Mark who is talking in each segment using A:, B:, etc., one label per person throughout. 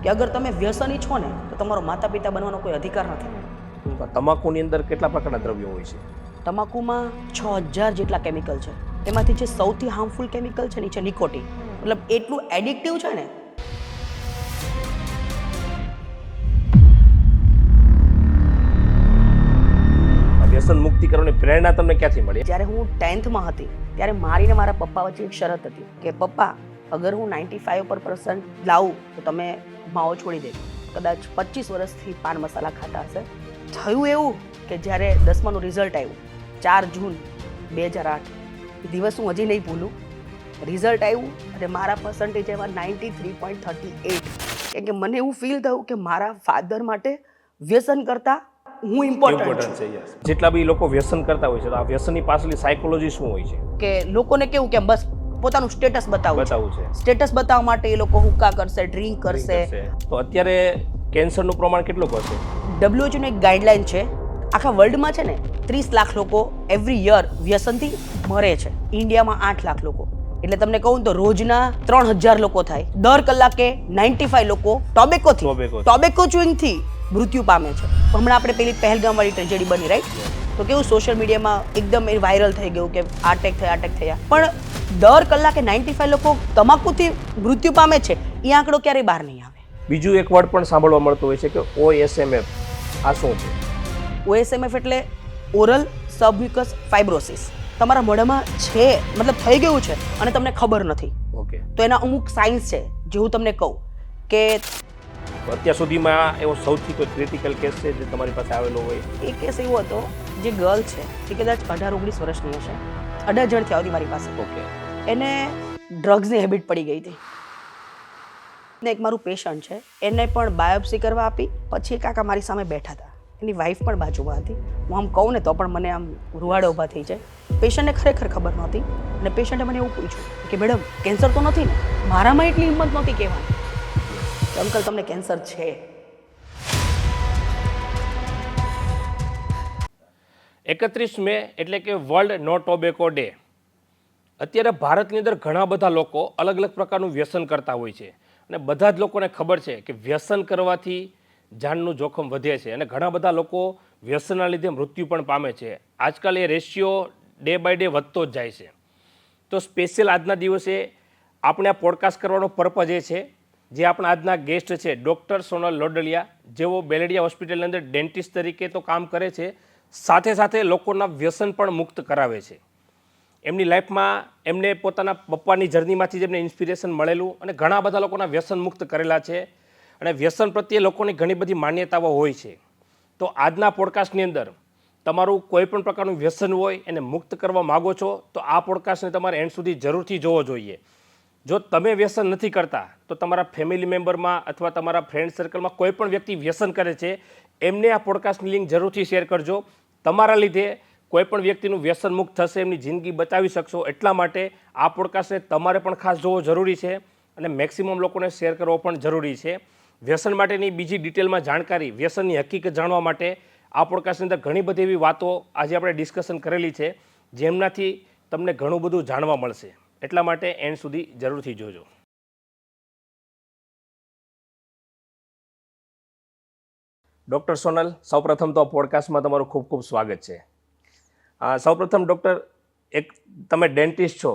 A: કે અગર તમે વ્યસની છો ને તો તમારો માતા પિતા બનવાનો કોઈ અધિકાર નથી.
B: તમાકુની અંદર કેટલા પ્રકારના દ્રવ્યો હોય છે?
A: તમાકુમાં 6000 જેટલા કેમિકલ છે. એમાંથી જે સૌથી હાર્મફુલ કેમિકલ છે ને છે નિકોટિન. મતલબ એટલું એડિક્ટિવ છે ને.
B: વ્યસન મુક્તિ કરવાની પ્રેરણા તમને ક્યાંથી મળી?
A: જ્યારે હું 10th માં હતી ત્યારે મારી ને મારા પપ્પા વચ્ચે એક શરત હતી કે પપ્પા અગર હું 95% લાવું તો તમે માવો છોડી દે. કદાચ 25 વર્ષથી પાન મસાલા ખાતા હશે. થયું એવું કે જ્યારે 10માનું રિઝલ્ટ આવ્યું 4 જૂન 2008 દિવસ હું હજી નહીં ભૂલું. રિઝલ્ટ આવ્યું અને મારા પર્સન્ટેજ એવા 93.38. કેમ કે મને એવું ફીલ થયું કે મારા ફાધર માટે વ્યસન કરતા હું ઇમ્પોર્ટન્ટ
B: છે. જેટલા બી લોકો વ્યસન કરતા હોય છે તો આ વ્યસનની પાછળની સાયકોલોજી શું હોય છે?
A: કે લોકોને કેવું કે બસ પોતાનું સ્ટેટસ બતાવવું
B: છે.
A: સ્ટેટસ બતાવવા માટે એ લોકો હુક્કા કરશે, ડ્રિંક કરશે.
B: તો અત્યારે કેન્સરનું પ્રમાણ કેટલું હશે?
A: WHO ની એક ગાઈડલાઈન છે આખા વર્લ્ડમાં છે ને 30 લાખ લોકો એવરી યર વ્યસનથી મરે છે. ઇન્ડિયામાં 8 લાખ લોકો. એટલે તમને કહું તો રોજના 3000 લોકો થાય. દર કલાકે 95 લોકો ટોબેકો ચ્યુઇંગથી મૃત્યુ પામે છે. હમણાં આપણે પેલી પહેલગામ વાળી ટ્રેજેડી બની રાઈટ, તો કેવું સોશિયલ મીડિયામાં એકદમ એ વાયરલ થઈ ગયું કે અટેક થયા. પણ દર કલાકે 95 લોકો તમાકુથી મૃત્યુ પામે છે. એ આંકડો ક્યારેય બહાર નહીં આવે.
B: બીજું એક વર્ડ પણ સાંભળવા મળતો હોય છે કે OSMF. આ શું છે?
A: OSMF એટલે ઓરલ સબમ્યુકસ ફાઇબ્રોસિસ. તમારા મોઢામાં છે મતલબ થઈ ગયું છે અને તમને ખબર નથી.
B: ઓકે.
A: તો એના અમુક સાઇન્સ છે જે હું તમને કહું કે
B: અત્યાર સુધીમાં એવો સૌથી કોઈ ક્રિટિકલ કેસ છે જે તમારી પાસે આવેલો હોય?
A: એ કેસ એવો હતો જે ગર્લ છે એ કદાચ 18-19 વર્ષની હશે. 18 જણથી આવતી મારી પાસે.
B: ઓકે.
A: એને ડ્રગ્સની હેબિટ પડી ગઈ હતી. ને એક મારું પેશન્ટ છે એને પણ બાયોપ્સી કરવા આપી. પછી કાકા મારી સામે બેઠા હતા. એની વાઈફ પણ બાજુમાં હતી. હું આમ કહું ને તો પણ મને આમ રૂવાડે ઊભા થઈ જાય. પેશન્ટને ખરેખર ખબર નહોતી અને પેશન્ટે મને એવું પૂછ્યું કે મેડમ કેન્સર તો નથી ને? મારામાં એટલી હિંમત નહોતી કહેવાની અંકલ તમને કેન્સર છે.
B: 31 મે એટલે કે વર્લ્ડ નો ટોબેકો ડે. અત્યારે ભારતની અંદર ઘણા બધા લોકો અલગ અલગ પ્રકારનું વ્યસન કરતા હોય છે અને બધા જ લોકોને ખબર છે કે વ્યસન કરવાથી જાનનું જોખમ વધે છે અને ઘણા બધા લોકો વ્યસનના લીધે મૃત્યુ પણ પામે છે. આજકાલ એ રેશિયો ડે બાય ડે વધતો જ જાય છે. તો સ્પેશિયલ આજના દિવસે આપણે આ પોડકાસ્ટ કરવાનો પર્પઝ એ છે જે આપણા આજના ગેસ્ટ છે ડૉક્ટર સોનલ લોડલિયા, જેઓ બેલેડિયા હોસ્પિટલની અંદર ડેન્ટિસ્ટ તરીકે તો કામ કરે છે, સાથે સાથે લોકોના વ્યસન પણ મુક્ત કરાવે છે. એમની લાઈફમાં એમને પોતાના પપ્પાની જર્નીમાંથી જ એમને ઇન્સ્પિરેશન મળેલું અને ઘણા બધા લોકોના વ્યસન મુક્ત કરેલા છે અને વ્યસન પ્રત્યે લોકોની ઘણી બધી માન્યતાઓ હોય છે. તો આજના પોડકાસ્ટની અંદર તમારું કોઈ પણ પ્રકારનું વ્યસન હોય એને મુક્ત કરવા માગો છો તો આ પોડકાસ્ટને તમારે એન્ડ સુધી જરૂરથી જોવો જોઈએ. જો તમે વ્યસન નથી કરતા તો તમારા ફેમિલી મેમ્બરમાં અથવા તમારા ફ્રેન્ડ સર્કલમાં કોઈ પણ વ્યક્તિ વ્યસન કરે છે એમને આ પોડકાસ્ટની લિંક જરૂરથી શેર કરજો. તમારા લીધે કોઈ પણ વ્યક્તિનું વ્યસન મુક્ત થશે, એમની જિંદગી બચાવી શકશો. એટલા માટે આ પોડકાસ્ટને તમારે પણ ખાસ જોવો જરૂરી છે અને મેક્સિમમ લોકોને શેર કરવો પણ જરૂરી છે. વ્યસન માટેની બીજી ડિટેલમાં જાણકારી, વ્યસનની હકીકત જાણવા માટે આ પોડકાસ્ટની અંદર ઘણી બધી એવી વાતો આજે આપણે ડિસ્કશન કરેલી છે જેમનાથી તમને ઘણું બધું જાણવા મળશે. એટલા માટે એન્ડ સુધી જરૂરથી જોજો. ડૉક્ટર સોનલ, સૌપ્રથમ તો આ પોડકાસ્ટમાં તમારું ખૂબ ખૂબ સ્વાગત છે. સૌપ્રથમ ડૉક્ટર, એક તમે ડેન્ટિસ્ટ છો,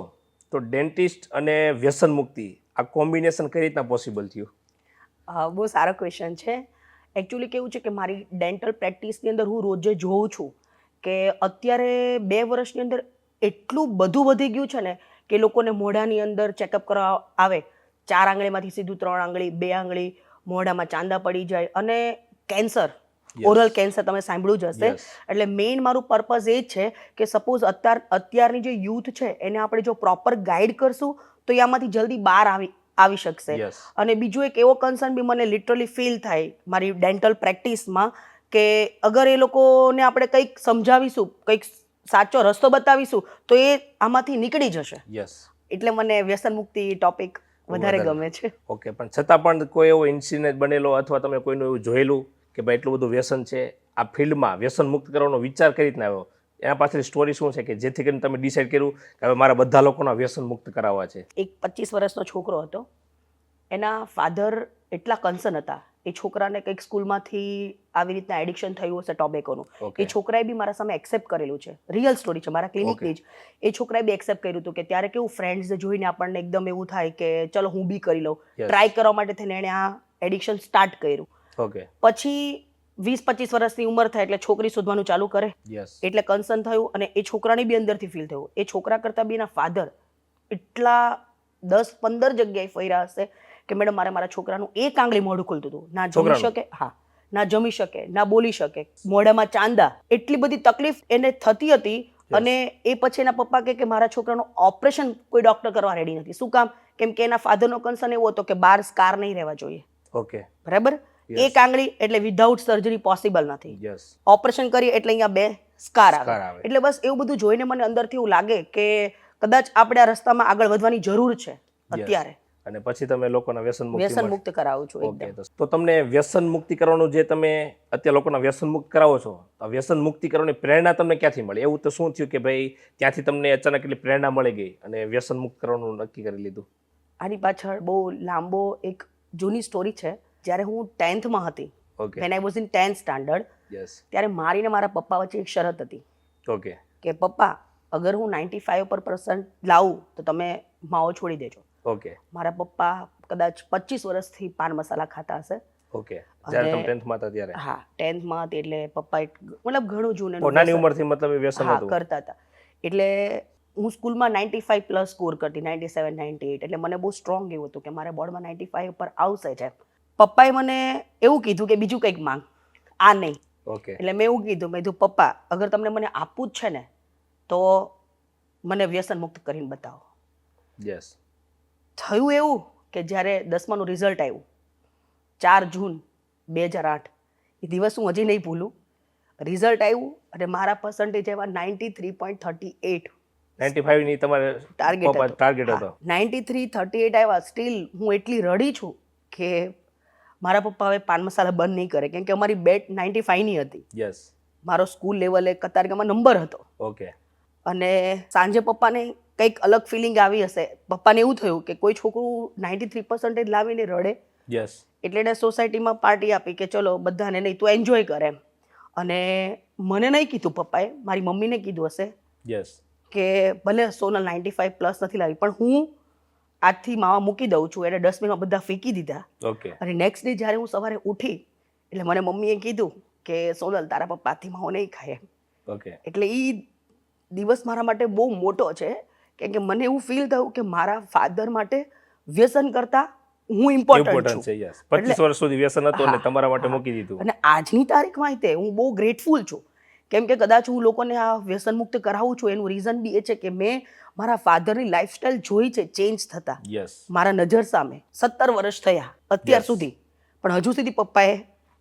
B: તો ડેન્ટિસ્ટ અને વ્યસન મુક્તિ આ કોમ્બિનેશન કઈ રીતના પોસિબલ થયું?
A: બહુ સારો ક્વેશ્ચન છે. એકચ્યુઅલી કેવું છે કે મારી ડેન્ટલ પ્રેક્ટિસની અંદર હું રોજે જોઉં છું કે અત્યારે 2 વર્ષની અંદર એટલું બધું વધી ગયું છે ને કે લોકોને મોઢાની અંદર ચેકઅપ કરવા આવે, 4 આંગળીમાંથી સીધું 3 આંગળી, 2 આંગળી, મોઢામાં ચાંદા પડી જાય અને કેન્સર, ઓરલ કેન્સર તમે સાંભળ્યું જ હશે. એટલે મેઇન મારું પર્પઝ એ જ છે કે સપોઝ અત્યારની જે યુથ છે એને આપણે જો પ્રોપર ગાઈડ કરશું તો એ આમાંથી જલ્દી બહાર આવી શકશે. અને બીજું એક એવો કન્સર્ન બી મને લિટરલી ફીલ થાય મારી ડેન્ટલ પ્રેક્ટિસમાં કે અગર એ લોકોને આપણે કંઈક સમજાવીશું, કંઈક સાચો રસ્તો બતાવીશું તો એ આમાંથી નીકળી જશે. એટલે મને વ્યસન મુક્તિ ટોપિક વધારે ગમે છે.
B: ઓકે, પણ છતાં પણ કોઈ એવો ઇન્સિડન્ટ બનેલો અથવા તમે કોઈનું એવું જોયેલું કે ભાઈ એટલું બધું વ્યસન છે, આ ફિલ્ડમાં વ્યસન મુક્ત કરવાનો વિચાર કઈ રીતના આવ્યો? એના પાછળ સ્ટોરી શું છે કે જેથી કરીને તમે ડિસાઈડ કર્યું કે હવે મારા બધા લોકોના વ્યસન મુક્ત કરાવવા છે?
A: એક 25 વર્ષનો છોકરો હતો. એના ફાધર એટલા કન્સર્ન હતા. એ છોકરાને કંઈક સ્કૂલમાંથી આવી રીતના એડિક્શન થયું હશે ટોબેકોનું.
B: Okay.
A: એ છોકરાએ બી મારા સામે એક્સેપ્ટ કરેલું છે. રિયલ સ્ટોરી છે, મારા ક્લિનિકની જ. એ છોકરાએ બી એક્સેપ્ટ કર્યું હતું કે ત્યારે કેવું ફ્રેન્ડ્સ જોઈને આપણને એકદમ એવું થાય કે ચલો હું બી કરી લઉં.
B: Yes.
A: ટ્રાય કરવા માટે થઈને એણે આ એડિક્શન સ્ટાર્ટ કર્યું.
B: ઓકે.
A: પછી 20-25 વર્ષની ઉંમર થાય એટલે છોકરી શોધવાનું ચાલુ કરે.
B: યસ.
A: એટલે કન્સર્ન થયું અને એ છોકરાને બી અંદરથી ફીલ થયું. એ છોકરા કરતાં બી એના ફાધર એટલા 10-15 જગ્યાએ ફર્યા હશે કે મેડમ મારા છોકરાનું એક આંગળી મોઢું ખુલતું હતું. ના જમી
B: છોકરાનું?
A: શકે, હા, ના જમી શકે, ના બોલી શકે, મોઢામાં ચાંદા, એટલી બધી તકલીફ એને થતી હતી. અને એ પછી એના પપ્પા કહે કે મારા છોકરાનું ઓપરેશન કોઈ ડોક્ટર કરવા રેડી નથી. શું કામ? કેમ કે એના ફાધરનો કન્સર્ન એવો હતો કે બાર સ્કાર નહીં રહેવા જોઈએ.
B: ઓકે.
A: બરાબર? એક આંગળી એટલે વિધાઉટ સર્જરી પોસિબલ નથી.
B: યસ.
A: ઓપરેશન કરીએ એટલે અહીંયા 2 સ્કાર
B: Scar
A: આવે.
B: આવે.
A: એટલે બસ એવું બધું જોઈને મને અંદરથી એવું લાગે કે કદાચ આપણે આ રસ્તામાં આગળ વધવાની જરૂર છે અત્યારે.
B: અને પછી તમે લોકોના વ્યસન મુક્તિ
A: વ્યસન મુક્ત કરાવું છું
B: ઓકે.
A: એકદમ.
B: તો તમને વ્યસન મુક્તિ કરવાનું જે તમે અત્યારે લોકોના વ્યસન મુક્ત કરાવો છો, તો આ વ્યસન મુક્તિ કરવાની પ્રેરણા તમને ક્યાંથી મળી? એવું તો શું થયું કે ભાઈ ત્યાંથી તમને અચાનક એટલી પ્રેરણા મળી ગઈ અને વ્યસન મુક્ત કરવાનું નક્કી કરી લીધું?
A: આની પાછળ બહુ લાંબો એક જૂની સ્ટોરી છે. જ્યારે હું 10th માં હતી,
B: okay.
A: when I was in 10th standard,
B: yes.
A: ત્યારે મારી ને મારા પપ્પા વચ્ચે એક શરત હતી
B: ઓકે.
A: કે પપ્પા અગર હું 95% લાવું તો તમે માવો છોડી દેજો.
B: ઓકે.
A: મારા પપ્પા કદાચ 25 વર્ષથી પાન મસાલા ખાતા હશે.
B: ઓકે. જ્યારે
A: અને-
B: તમે 10th માં હતા ત્યારે?
A: હા, 10th માં હતી એટલે પપ્પા મતલબ ઘણું જૂનું
B: ઓ, નાની ઉંમરથી મતલબ એ વ્યસન
A: હા
B: હતું?
A: કરતા હતા. એટલે હું સ્કૂલમાં 95 પ્લસ સ્કોર કરતી, 97, 98. એટલે મને બહુ સ્ટ્રોંગ એવું હતું કે મારે બોર્ડમાં 95 ઉપર આવશે જ એમ. પપ્પાએ મને એવું કીધું કે બીજું કંઈક માંગ, આ નહીં.
B: ઓકે.
A: એટલે મેં એવું કીધું, મેં કીધું પપ્પા અગર તમને મને આપવું જ છે ને તો મને વ્યસન મુક્ત કરીને બતાવો.
B: યસ.
A: થયું એવું કે જ્યારે 10માનું રિઝલ્ટ આવ્યું 4 જૂન 2008, એ દિવસ હું હજી નહીં ભૂલું. રિઝલ્ટ આવ્યું અને મારા પર્સન્ટેજ આવ્યા 93.38.
B: 95 ની તમારે ટાર્ગેટ હતો?
A: 93-38 આવ્યા. સ્ટીલ હું એટલી રડી છું કે મારા પપ્પા હવે પાન મસાલા બંધ નહીં કરે, કેમ કે અમારી બેટ 95 ની હતી.
B: યસ.
A: મારો સ્કૂલ લેવલે કતારગામાં નંબર હતો.
B: ઓકે.
A: અને સાંજે પપ્પાને કંઈક અલગ ફિલિંગ આવી હશે. પપ્પાને એવું થયું કે કોઈ છોકરું 93% લાવીને રડે,
B: યસ.
A: એટલે એને સોસાયટીમાં પાર્ટી આપી કે ચલો બધાને, નહીં તું એન્જોય કર એમ. અને મને નહીં કીધું પપ્પાએ, મારી મમ્મીને કીધું હશે
B: યસ.
A: કે ભલે સોનલ 95 પ્લસ નથી લાવી પણ હું આજથી માવા મૂકી દઉં છું. એને ડસ્ટબિનમાં બધા ફેંકી દીધા.
B: ઓકે.
A: અને નેક્સ્ટ ડે જ્યારે હું સવારે ઉઠી એટલે મને મમ્મીએ કીધું કે સોનલ તારા પપ્પા આજથી માવો નહીં ખાય એમ.
B: ઓકે.
A: એટલે એ દિવસ મારા માટે બહુ મોટો છે, કેમ કે મને એવું ફીલ થયું કે મારા ફાધર માટે વ્યસન કરતા હું ઇમ્પોર્ટન્ટ
B: ઇમ્પોર્ટન્ટ છે.
A: છું.
B: યસ. 25 વર્ષ સુધી વ્યસન હતું અને
A: હા,
B: તમારા માટે
A: હા.
B: મૂકી દીધું.
A: અને આજની તારીખમાં તે હું બહુ ગ્રેટફુલ છું, કેમ કે કદાચ હું લોકોને આ વ્યસન મુક્ત કરાવું છું એનું રીઝન બી એ છે કે મેં મારા ફાધરની લાઈફસ્ટાઈલ જોઈ છે ચેન્જ થતા
B: યસ.
A: મારા નજર સામે. 17 વર્ષ થયા અત્યાર
B: Yes.
A: સુધી, પણ હજુ સુધી પપ્પાએ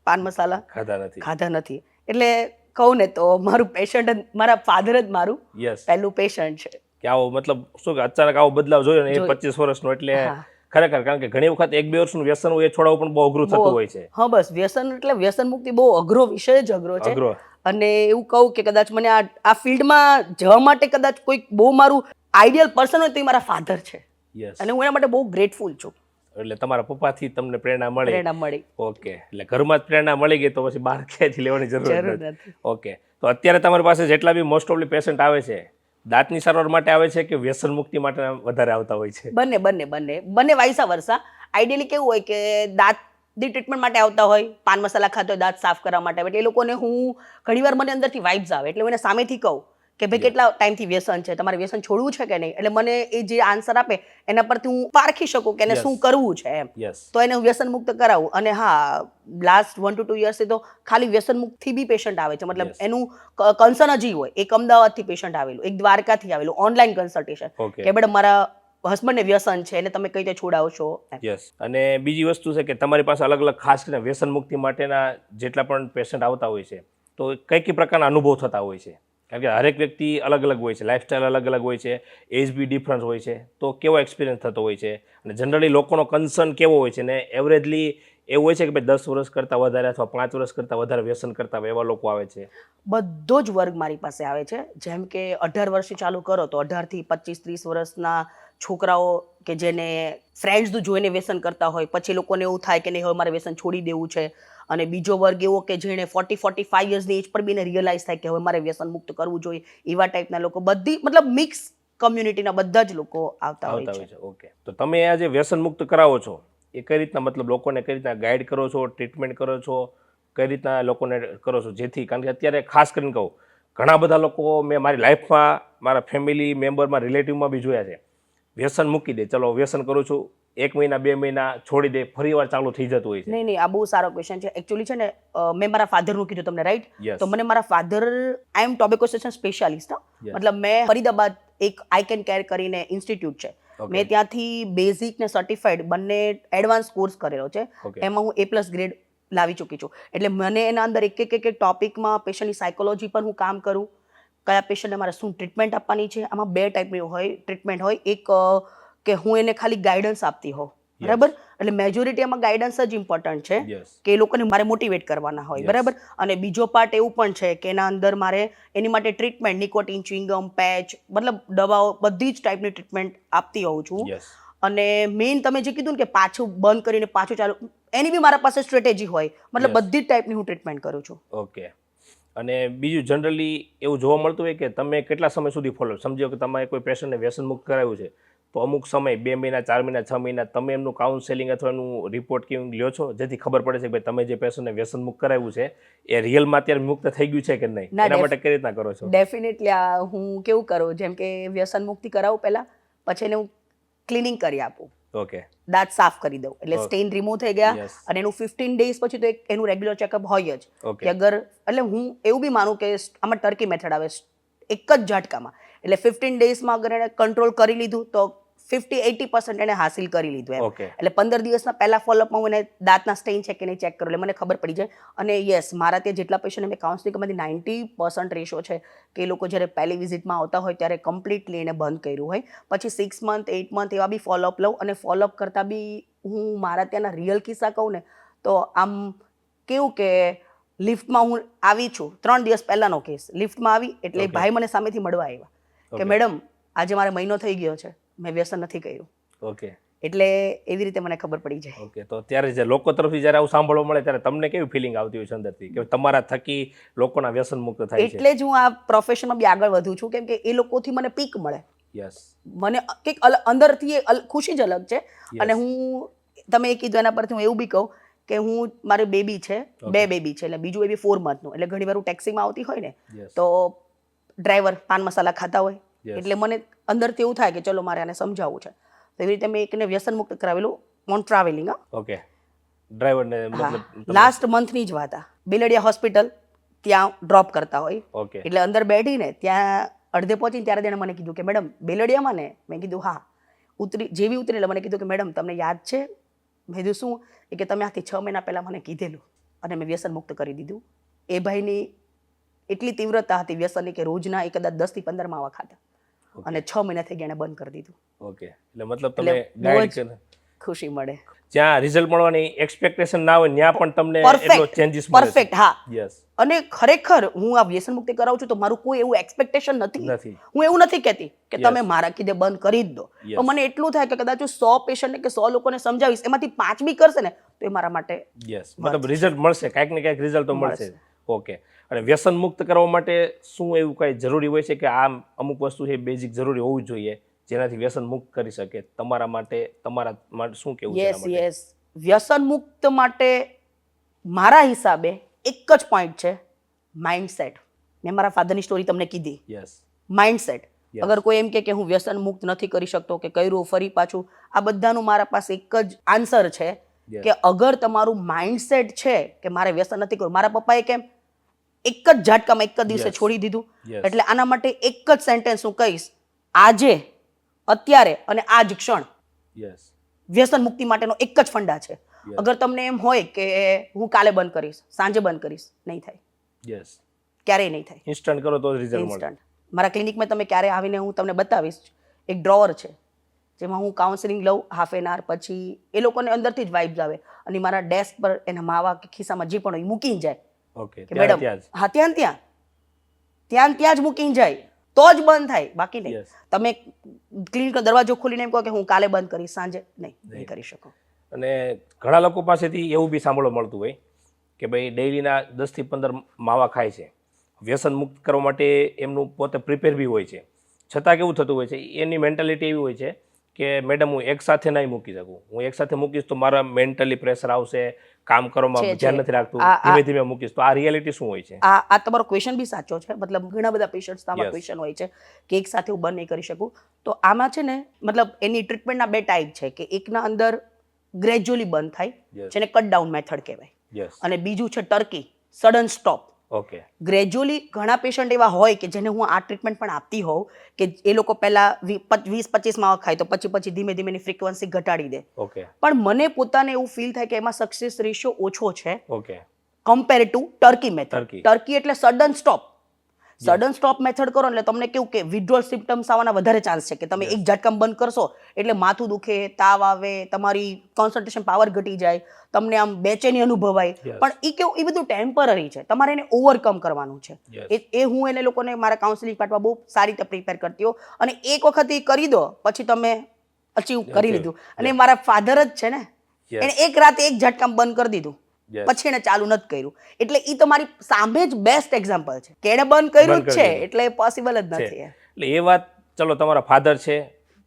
A: પાન મસાલા
B: ખાધા નથી?
A: ખાધા નથી. એટલે કહું ને તો મારું પેશન્ટ જ, મારા ફાધર જ મારું
B: યસ.
A: પહેલું પેશન્ટ છે.
B: કે આવો મતલબ શું કે અચાનક આવો બદલાવ જોયો ને એ
A: જોયો.
B: 25 વર્ષનો, એટલે
A: હા.
B: ખરેખર કારણ કે ઘણી વખત 1-2 વર્ષનું વ્યસન હોય એ છોડાવવું પણ બહુ અઘરું થતું હોય છે.
A: હા બસ, વ્યસન એટલે વ્યસન મુક્તિ બહુ અઘરો વિષય જ અઘરો છે.
B: અઘરો.
A: અને એવું કહું કે કદાચ મને આ ફિલ્ડમાં જવા માટે કદાચ કોઈક બહુ મારું આઈડિયલ પર્સન હોય તો એ મારા ફાધર છે.
B: યસ.
A: અને હું એના માટે બહુ ગ્રેટફુલ છું.
B: એટલે તમારા પપ્પાથી તમને પ્રેરણા મળી?
A: પ્રેરણા મળી.
B: ઓકે. એટલે ઘરમાં જ પ્રેરણા મળી ગઈ તો પછી બહાર ક્યાંયથી લેવાની જરૂર
A: જરૂર
B: નથી?
A: નથી.
B: ઓકે. તો અત્યારે તમારી પાસે જેટલા બી મોસ્ટ ઓફલી પેશન્ટ આવે છે, દાંતની સારવાર માટે આવે છે કે વ્યસન મુક્તિ માટે વધારે આવતા હોય છે?
A: બંને વાઇસા વર્સા. આઈડિયલી કેવું હોય કે દાંતની ટ્રીટમેન્ટ માટે આવતા હોય, પાન મસાલા ખાતો હોય દાંત સાફ કરવા માટે, એટલે એ લોકોને હું ઘણીવાર મને અંદરથી વાઇબ્સ આવે એટલે હું એને સામેથી કહું કે ભાઈ કેટલા ટાઈમથી વ્યસન છે, તમારે વ્યસન છોડવું છે કે નહીં. એટલે મને એ જે આન્સર આપે એના પરથી હું પારખી શકું કે એને
B: Yes.
A: શું કરવું છે એમ.
B: યસ.
A: તો એને હું વ્યસન મુક્ત કરાવું. અને હા, લાસ્ટ 1 to 2 યર્સથી તો ખાલી વ્યસન મુક્તથી બી પેશન્ટ આવે છે. મતલબ
B: Yes.
A: એનું કન્સર્ન હજી હોય. એક અમદાવાદથી પેશન્ટ આવેલું, એક દ્વારકાથી આવેલું, ઓનલાઈન કન્સલ્ટેશન
B: Okay.
A: કે મેડમ મારા હસબન્ડને વ્યસન છે એને તમે કઈ રીતે છોડાવશો એમ.
B: યસ. અને બીજી વસ્તુ છે કે તમારી પાસે અલગ અલગ ખાસ કરીને વ્યસન મુક્તિ માટેના જેટલા પણ પેશન્ટ આવતા હોય છે, તો કઈ કઈ પ્રકારના અનુભવ થતા હોય છે? કારણ કે હરેક વ્યક્તિ અલગ અલગ હોય છે, લાઈફસ્ટાઈલ અલગ અલગ હોય છે, એજ બી ડિફરન્સ હોય છે, તો કેવો એક્સપિરિયન્સ થતો હોય છે અને જનરલી લોકોનો કન્સર્ન કેવો હોય છે ને એવરેજલી એવું હોય છે કે ભાઈ 10 વર્ષ કરતાં વધારે અથવા 5 વર્ષ કરતાં વધારે વ્યસન કરતા એવા લોકો આવે છે?
A: બધો જ વર્ગ મારી પાસે આવે છે. જેમ કે 18 વર્ષથી ચાલુ કરો તો 18 થી 25-30 વર્ષના છોકરાઓ કે જેને ફ્રેન્ડ્સ જોઈને વ્યસન કરતા હોય, પછી લોકોને એવું થાય કે નહીં હવે મારે વ્યસન છોડી દેવું છે. અને બીજો વર્ગ એવો કે જેણે 45 યર્સની એજ પર બી રિયલાઇઝ થાય કે હવે મારે વ્યસન મુક્ત કરવું જોઈએ. એવા ટાઈપના લોકો, બધી મતલબ મિક્સ કમ્યુનિટીના બધા જ લોકો આવતા હોય છે.
B: ઓકે, તો તમે આ જે વ્યસન મુક્ત કરાવો છો એ કઈ રીતના, મતલબ લોકોને કઈ રીતના ગાઈડ કરો છો, ટ્રીટમેન્ટ કરો છો, કઈ રીતના લોકોને કરો છો, જેથી, કારણ કે અત્યારે ખાસ કરીને કહું, ઘણા બધા લોકો મેં મારી લાઈફમાં, મારા ફેમિલી મેમ્બરમાં, રિલેટિવમાં બી જોયા છે, વ્યસન મૂકી દે, ચલો વ્યસન કરું છું, 1 મહિના 2 મહિના છોડી દે, ફરી વાર ચાલુ થઈ જતું હોય છે.
A: નહીં, આ બહુ સારો ક્વેશ્ચન છે. એકચ્યુઅલી છે ને, મેં મારા ફાધરનું કીધું તમને, રાઈટ?
B: Yes.
A: તો મને મારા ફાધર, આઈ એમ ટોબેકો સેશન સ્પેશિયાલિસ્ટ.
B: Yes.
A: મતલબ મેં ફરીદાબાદ એક આઈ કેન કેર કરીને ઇન્સ્ટિટ્યૂટ છે,
B: Okay.
A: મેં ત્યાંથી બેઝિક ને સર્ટિફાઈડ બંને એડવાન્સ કોર્સ કરેલો છે.
B: Okay.
A: એમાં હું A+ ગ્રેડ લાવી ચૂકી છું. એટલે મને એના અંદર એક ટોપિકમાં પેશન્ટની સાયકોલોજી પર હું કામ કરું, કયા પેશન્ટને મારે શું ટ્રીટમેન્ટ આપવાની છે. આમાં 2 ટાઈપની હોય ટ્રીટમેન્ટ હોય. એક કે હું એને ખાલી ગાઈડન્સ આપતી હોઉં, બરાબર? એટલે મેજોરિટી એમાં ગાઈડન્સ જ ઇમ્પોર્ટન્ટ છે,
B: Yes.
A: કે એ લોકોને મારે મોટિવેટ કરવાના હોય,
B: Yes.
A: બરાબર? અને બીજો પાર્ટ એવું પણ છે કે એના અંદર મારે એની માટે ટ્રીટમેન્ટ, નિકોટીન, ચ્યુઇંગમ, પેચ, મતલબ દવાઓ, બધી જ ટાઈપની ટ્રીટમેન્ટ આપતી હોઉં છું.
B: Yes.
A: અને મેઇન તમે જે કીધું ને કે પાછું બંધ કરીને પાછું ચાલુ, એની બી મારા પાસે સ્ટ્રેટેજી હોય. મતલબ
B: Yes.
A: બધી જ ટાઈપની હું ટ્રીટમેન્ટ કરું છું.
B: ઓકે. અને બીજું જનરલી એવું જોવા મળતું હોય કે તમે કેટલા સમય સુધી ફોલો, સમજો કે તમારે કોઈ પેશન્ટને વ્યસન મુક્ત કરાવ્યું છે, તો અમુક સમય 2 મહિના 4 મહિના 6 મહિના તમે એમનું કાઉન્સેલિંગ અથવા એનું રિપોર્ટ કેવું લ્યો છો, જેથી ખબર પડે છે કે ભાઈ તમે જે પેશન્ટને વ્યસન મુક્ત કરાવ્યું છે એ રિયલમાં અત્યારે મુક્ત થઈ ગયું છે કે નહીં?
A: ના,
B: એના માટે કઈ રીતના કરો છો?
A: ડેફિનેટલી આ હું કેવું કરું, જેમ કે વ્યસન મુક્તિ કરાવું પહેલા, પછી એને હું ક્લિનિંગ કરી આપું,
B: ઓકે.
A: દાંત સાફ કરી દઉં, એટલે સ્ટેઇન રિમૂવ થઈ ગયા.
B: Yes.
A: અને એનું 15 ડેઝ પછી તો એનું રેગ્યુલર ચેકઅપ હોય જ.
B: Okay.
A: કે અગર, એટલે હું એવું બી માનું કે આમાં ટર્કી મેથડ આવે, એક જ ઝટકામાં. એટલે 15 ડેઝમાં અગર એને કંટ્રોલ કરી લીધું તો 50-80% એને હાસિલ કરી લીધું એમ.
B: Okay.
A: એટલે 15 દિવસના પહેલા ફોલોઅપમાં હું એને દાંતના સ્ટેઇન છે કે નહીં ચેક કરું, એટલે મને ખબર પડી જાય. અને યસ, મારા ત્યાં જેટલા પેશન્ટ મેં કાઉન્સલિંગમાંથી 90% રેશિયો છે કે એ લોકો જ્યારે પહેલી વિઝિટમાં આવતા હોય ત્યારે કમ્પ્લીટલી એને બંધ કર્યું હોય. પછી 6 મંથ 8 મંથ એવા બી ફોલોઅપ લઉં. અને ફોલોઅપ કરતાં બી હું મારા ત્યાંના રિયલ કિસ્સા કહું ને તો આમ કેવું કે લિફ્ટમાં હું આવી છું, 3 દિવસ પહેલાનો કેસ, લિફ્ટમાં આવી એટલે
B: Okay.
A: ભાઈ મને સામેથી મળવા આવ્યા કે
B: Okay.
A: મેડમ આજે મારે મહિનો થઈ ગયો છે, મેં વ્યસન નથી કર્યું.
B: ઓકે.
A: એટલે એવી રીતે મને ખબર પડી જાય.
B: ઓકે. તો ત્યારે જે લોકો તરફથી જ્યારે આવું સાંભળવા મળે ત્યારે તમને કેવી ફિલિંગ આવતી હોય છે અંદરથી કે તમારા થકી લોકોના વ્યસન મુક્ત થાય છે?
A: એટલે જ હું આ પ્રોફેશનમાં બી આગળ વધુ છું, કેમ કે એ લોકોથી મને પીક મળે,
B: યસ.
A: મને કંઈક અંદરથી એ ખુશી જ અલગ છે. અને હું, તમે એ કીધું એના પરથી હું એવું બી કહું કે હું, મારી બેબી છે, 2 બેબી છે, એટલે બીજું બેબી 4 મંથનું. એટલે ઘણી વાર હું ટેક્સીમાં આવતી હોય ને
B: Yes.
A: તો ડ્રાઈવર પાન મસાલા ખાતા હોય,
B: Yes.
A: એટલે મને અંદરથી એવું થાય કે ચલો મારે આને સમજાવવું છે. તો એવી રીતે મેં એકને વ્યસન મુક્ત કરાવેલું ઓન ટ્રાવેલિંગ.
B: ઓકે. ડ્રાઈવરને મતલબ
A: લાસ્ટ મંથની જ વાત. બેલડિયા હોસ્પિટલ ત્યાં ડ્રોપ કરતા હોય,
B: ઓકે.
A: એટલે અંદર બેઠીને ત્યાં અડધે પહોંચીને ત્યારે તેણે મને કીધું કે મેડમ બેલડિયામાં ને? મેં કીધું હા. જેવી ઉતરી એટલે મને કીધું કે મેડમ તમને યાદ છે? મેં કીધું શું? એ કે તમે આથી 6 મહિના પહેલાં મને કીધેલું અને મેં વ્યસન મુક્ત કરી દીધું. એ ભાઈની એટલી તીવ્રતા હતી વ્યસનની કે રોજના એ કદાચ 10 થી 15 માવા ખાતા, અને 6 મહિના થઈ ગયા એને બંધ કરી દીધું.
B: ઓકે. એટલે મતલબ તમે
A: એટલે બહુ
B: ગાઈડ
A: જ
B: કરે,
A: ખુશી મળે.
B: જ્યાં રિઝલ્ટ મળવાની એક્સપેક્ટેશન ના હોય ત્યાં પણ તમને એટલો ચેન્જીસ મળે છે.
A: પરફેક્ટ, હા.
B: યસ.
A: અને ખરેખર હું આ વ્યસન મુક્તિ કરાવું છું તો મારું કોઈ એવું એક્સપેક્ટેશન નથી.
B: નથી.
A: હું એવું નથી કહેતી કે તમે મારા કીધે બંધ કરી જ દો.
B: Yes.
A: પણ મને એટલું થાય કે કદાચ હું 100 પેશન્ટને કે 100 લોકોને સમજાવીશ, એમાંથી 5 બી કરશે ને તો એ મારા માટે
B: યસ. મતલબ રિઝલ્ટ મળશે, કાંઈક ને કાંઈક રિઝલ્ટ તો મળશે. ઓકે. અને વ્યસન મુક્ત કરવા માટે શું એવું કાંઈ જરૂરી હોય છે કે આ અમુક વસ્તુ છે બેઝિક જરૂરી હોવું જોઈએ જેનાથી વ્યસન મુક્ત કરી શકે? તમારા માટે શું કેવું છે?
A: યસ યસ, વ્યસન મુક્ત માટે મારા હિસાબે એક જ પોઈન્ટ છે, માઇન્ડસેટ. મેં મારા ફાધરની સ્ટોરી તમને કીધી.
B: યસ.
A: માઇન્ડસેટ.
B: Yes.
A: અગર કોઈ એમ કે હું વ્યસન મુક્ત નથી કરી શકતો કે કર્યું ફરી પાછું, આ બધાનું મારા પાસે એક જ આન્સર છે
B: Yes.
A: કે અગર તમારું માઇન્ડસેટ છે કે મારે વ્યસન નથી કરવું. મારા પપ્પાએ કેમ એક જ ઝાટકામાં એક જ દિવસે
B: Yes.
A: છોડી દીધું.
B: Yes.
A: એટલે આના માટે એક જ સેન્ટેન્સ હું કહીશ, આજે, અત્યારે અને આ જ ક્ષણ
B: યસ.
A: વ્યસન મુક્તિ માટેનો એક જ ફંડા છે.
B: Yes.
A: અગર તમને એમ હોય કે હું કાલે બંધ કરીશ, સાંજે બંધ કરીશ, નહીં થાય,
B: યસ.
A: ક્યારેય નહીં થાય.
B: ઇન્સ્ટન્ટ કરો તો રિઝલ્ટ મળે.
A: ઇન્સ્ટન્ટ. મારા ક્લિનિકમાં તમે ક્યારે આવીને હું તમને બતાવીશ, એક ડ્રોવર છે જેમાં હું કાઉન્સેલિંગ લઉં હાફ એન આવર, પછી એ લોકોને અંદરથી જ વાઇબ્સ આવે અને મારા ડેસ્ક પર એના માવા કે ખિસ્સામાં જે પણ હોય મૂકીને જાય
B: ઓકે.
A: કે મેડમ,
B: ત્યાં જ.
A: હા ત્યાં જ મૂકીને જાય તો જ બંધ થાય, બાકી નહીં.
B: Yes.
A: તમે ક્લિનિક દરવાજો ખોલીને એમ કહો કે હું કાલે બંધ કરીશ, સાંજે નહીં કરી શકો.
B: અને ઘણા લોકો પાસેથી એવું બી સાંભળવા મળતું હોય કે ભાઈ ડેઈલીના 10 થી 15 માવા ખાય છે, વ્યસન મુક્ત કરવા માટે એમનું પોતે પ્રિપેર બી હોય છે, છતાં કેવું થતું હોય છે, એની મેન્ટાલિટી એવી હોય છે કે મેડમ હું એકસાથે નહીં મૂકી શકું, હું એકસાથે મૂકીશ તો મારા મેન્ટલી પ્રેશર આવશે, કામ કરવામાં ધ્યાન નથી રાખતું, ધીમે ધીમે મૂકીશ. તો આ રિયાલિટી શું હોય છે?
A: આ તમારો ક્વેશ્ચન બી સાચો છે. મતલબ ઘણા બધા પેશન્ટ્સ આમાં ક્વેશ્ચન હોય છે કે એક સાથે હું બંધ નહીં કરી શકું. તો આમાં છે ને, મતલબ એની ટ્રીટમેન્ટના 2 ટાઈપ છે કે એકના અંદર ગ્રેજ્યુઅલી બંધ થાય, જેને કટ ડાઉન મેથડ કહેવાય,
B: યસ.
A: અને બીજું છે turkey, sudden stop.
B: Okay.
A: Gradually ઘણા પેશન્ટ એવા હોય કે જેને હું આ ટ્રીટમેન્ટ પણ આપતી હોઉં કે એ લોકો પહેલા 20-25 માવા ખાય તો પછી ધીમે ધીમે એની ફ્રીક્વન્સી ઘટાડી દે.
B: ઓકે.
A: પણ મને પોતાને એવું ફીલ થાય કે એમાં સક્સેસ રેશિયો ઓછો છે
B: okay.
A: Compare to turkey method.
B: Turkey.
A: Turkey એટલે sudden stop. Sudden stop method કરો એટલે તમને કેવું કે વિડ્રોલ સિમ્પટમ્સ આવવાના વધારે ચાન્સ છે કે તમે એક ઝટકામાં બંધ કરશો એટલે માથું દુખે, તાવ આવે, તમારી કોન્સન્ટ્રેશન પાવર ઘટી જાય, તમને આમ બેચેની અનુભવાય. પણ એ કેવું, એ બધું ટેમ્પરરી છે, તમારે એને ઓવરકમ કરવાનું છે. એ હું એને લોકોને મારા કાઉન્સિલિંગ પાર્ટમાં બહુ સારી રીતે પ્રિપેર કરતી હોઉં. અને એક વખત એ કરી દો પછી તમે અચીવ કરી લીધું. અને મારા ફાધર જ છે ને, એને એક રાતે એક ઝટકામાં બંધ કરી દીધું, પછી એને ચાલુ નથી કર્યું. એટલે એ તમારી સામે જ બેસ્ટ એક્ઝામ્પલ છે કે એને બંધ કર્યું જ છે, એટલે પોસિબલ જ નથી.
B: એટલે એ વાત, ચલો તમારા ફાધર છે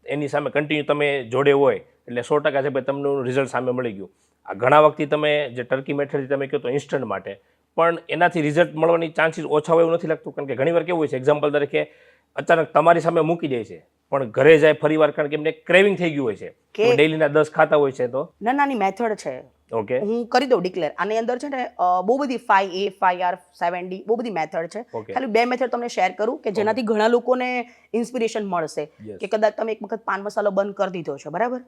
B: એની સામે કન્ટિન્યુ તમે જોડે હોય એટલે 100% છે ભાઈ તમને રિઝલ્ટ સામે મળી ગયું. આ ઘણા વખતથી તમે જે ટર્કી મેથડથી તમે કહો તો ઇન્સ્ટન્ટ માટે, પણ એનાથી રિઝલ્ટ મળવાની ચાન્સીસ ઓછા હોય એવું નથી લાગતું? કારણ કે ઘણી વાર કેવું હોય છે, એક્ઝામ્પલ તરીકે અચાનક તમારી સામે મૂકી દે છે પણ ઘરે જાય ફરી વાર, કારણ કે એમને ક્રેવિંગ થઈ ગયું હોય છે, ડેઈલીના 10 ખાતા હોય છે. તો
A: નાની મેથડ છે,
B: ઓકે,
A: હું કરી દઉં ડિક્લેર. આની અંદર છે ને બહુ બધી 5A, 5R, 7D બહુ બધી મેથડ છે. ખાલી 2 મેથડ તમને શેર કરું કે જેનાથી ઘણા લોકોને ઇન્સ્પિરેશન મળશે કે કદાચ તમે એક વખત પાન મસાલો બંધ કરી દીધો છે, બરાબર,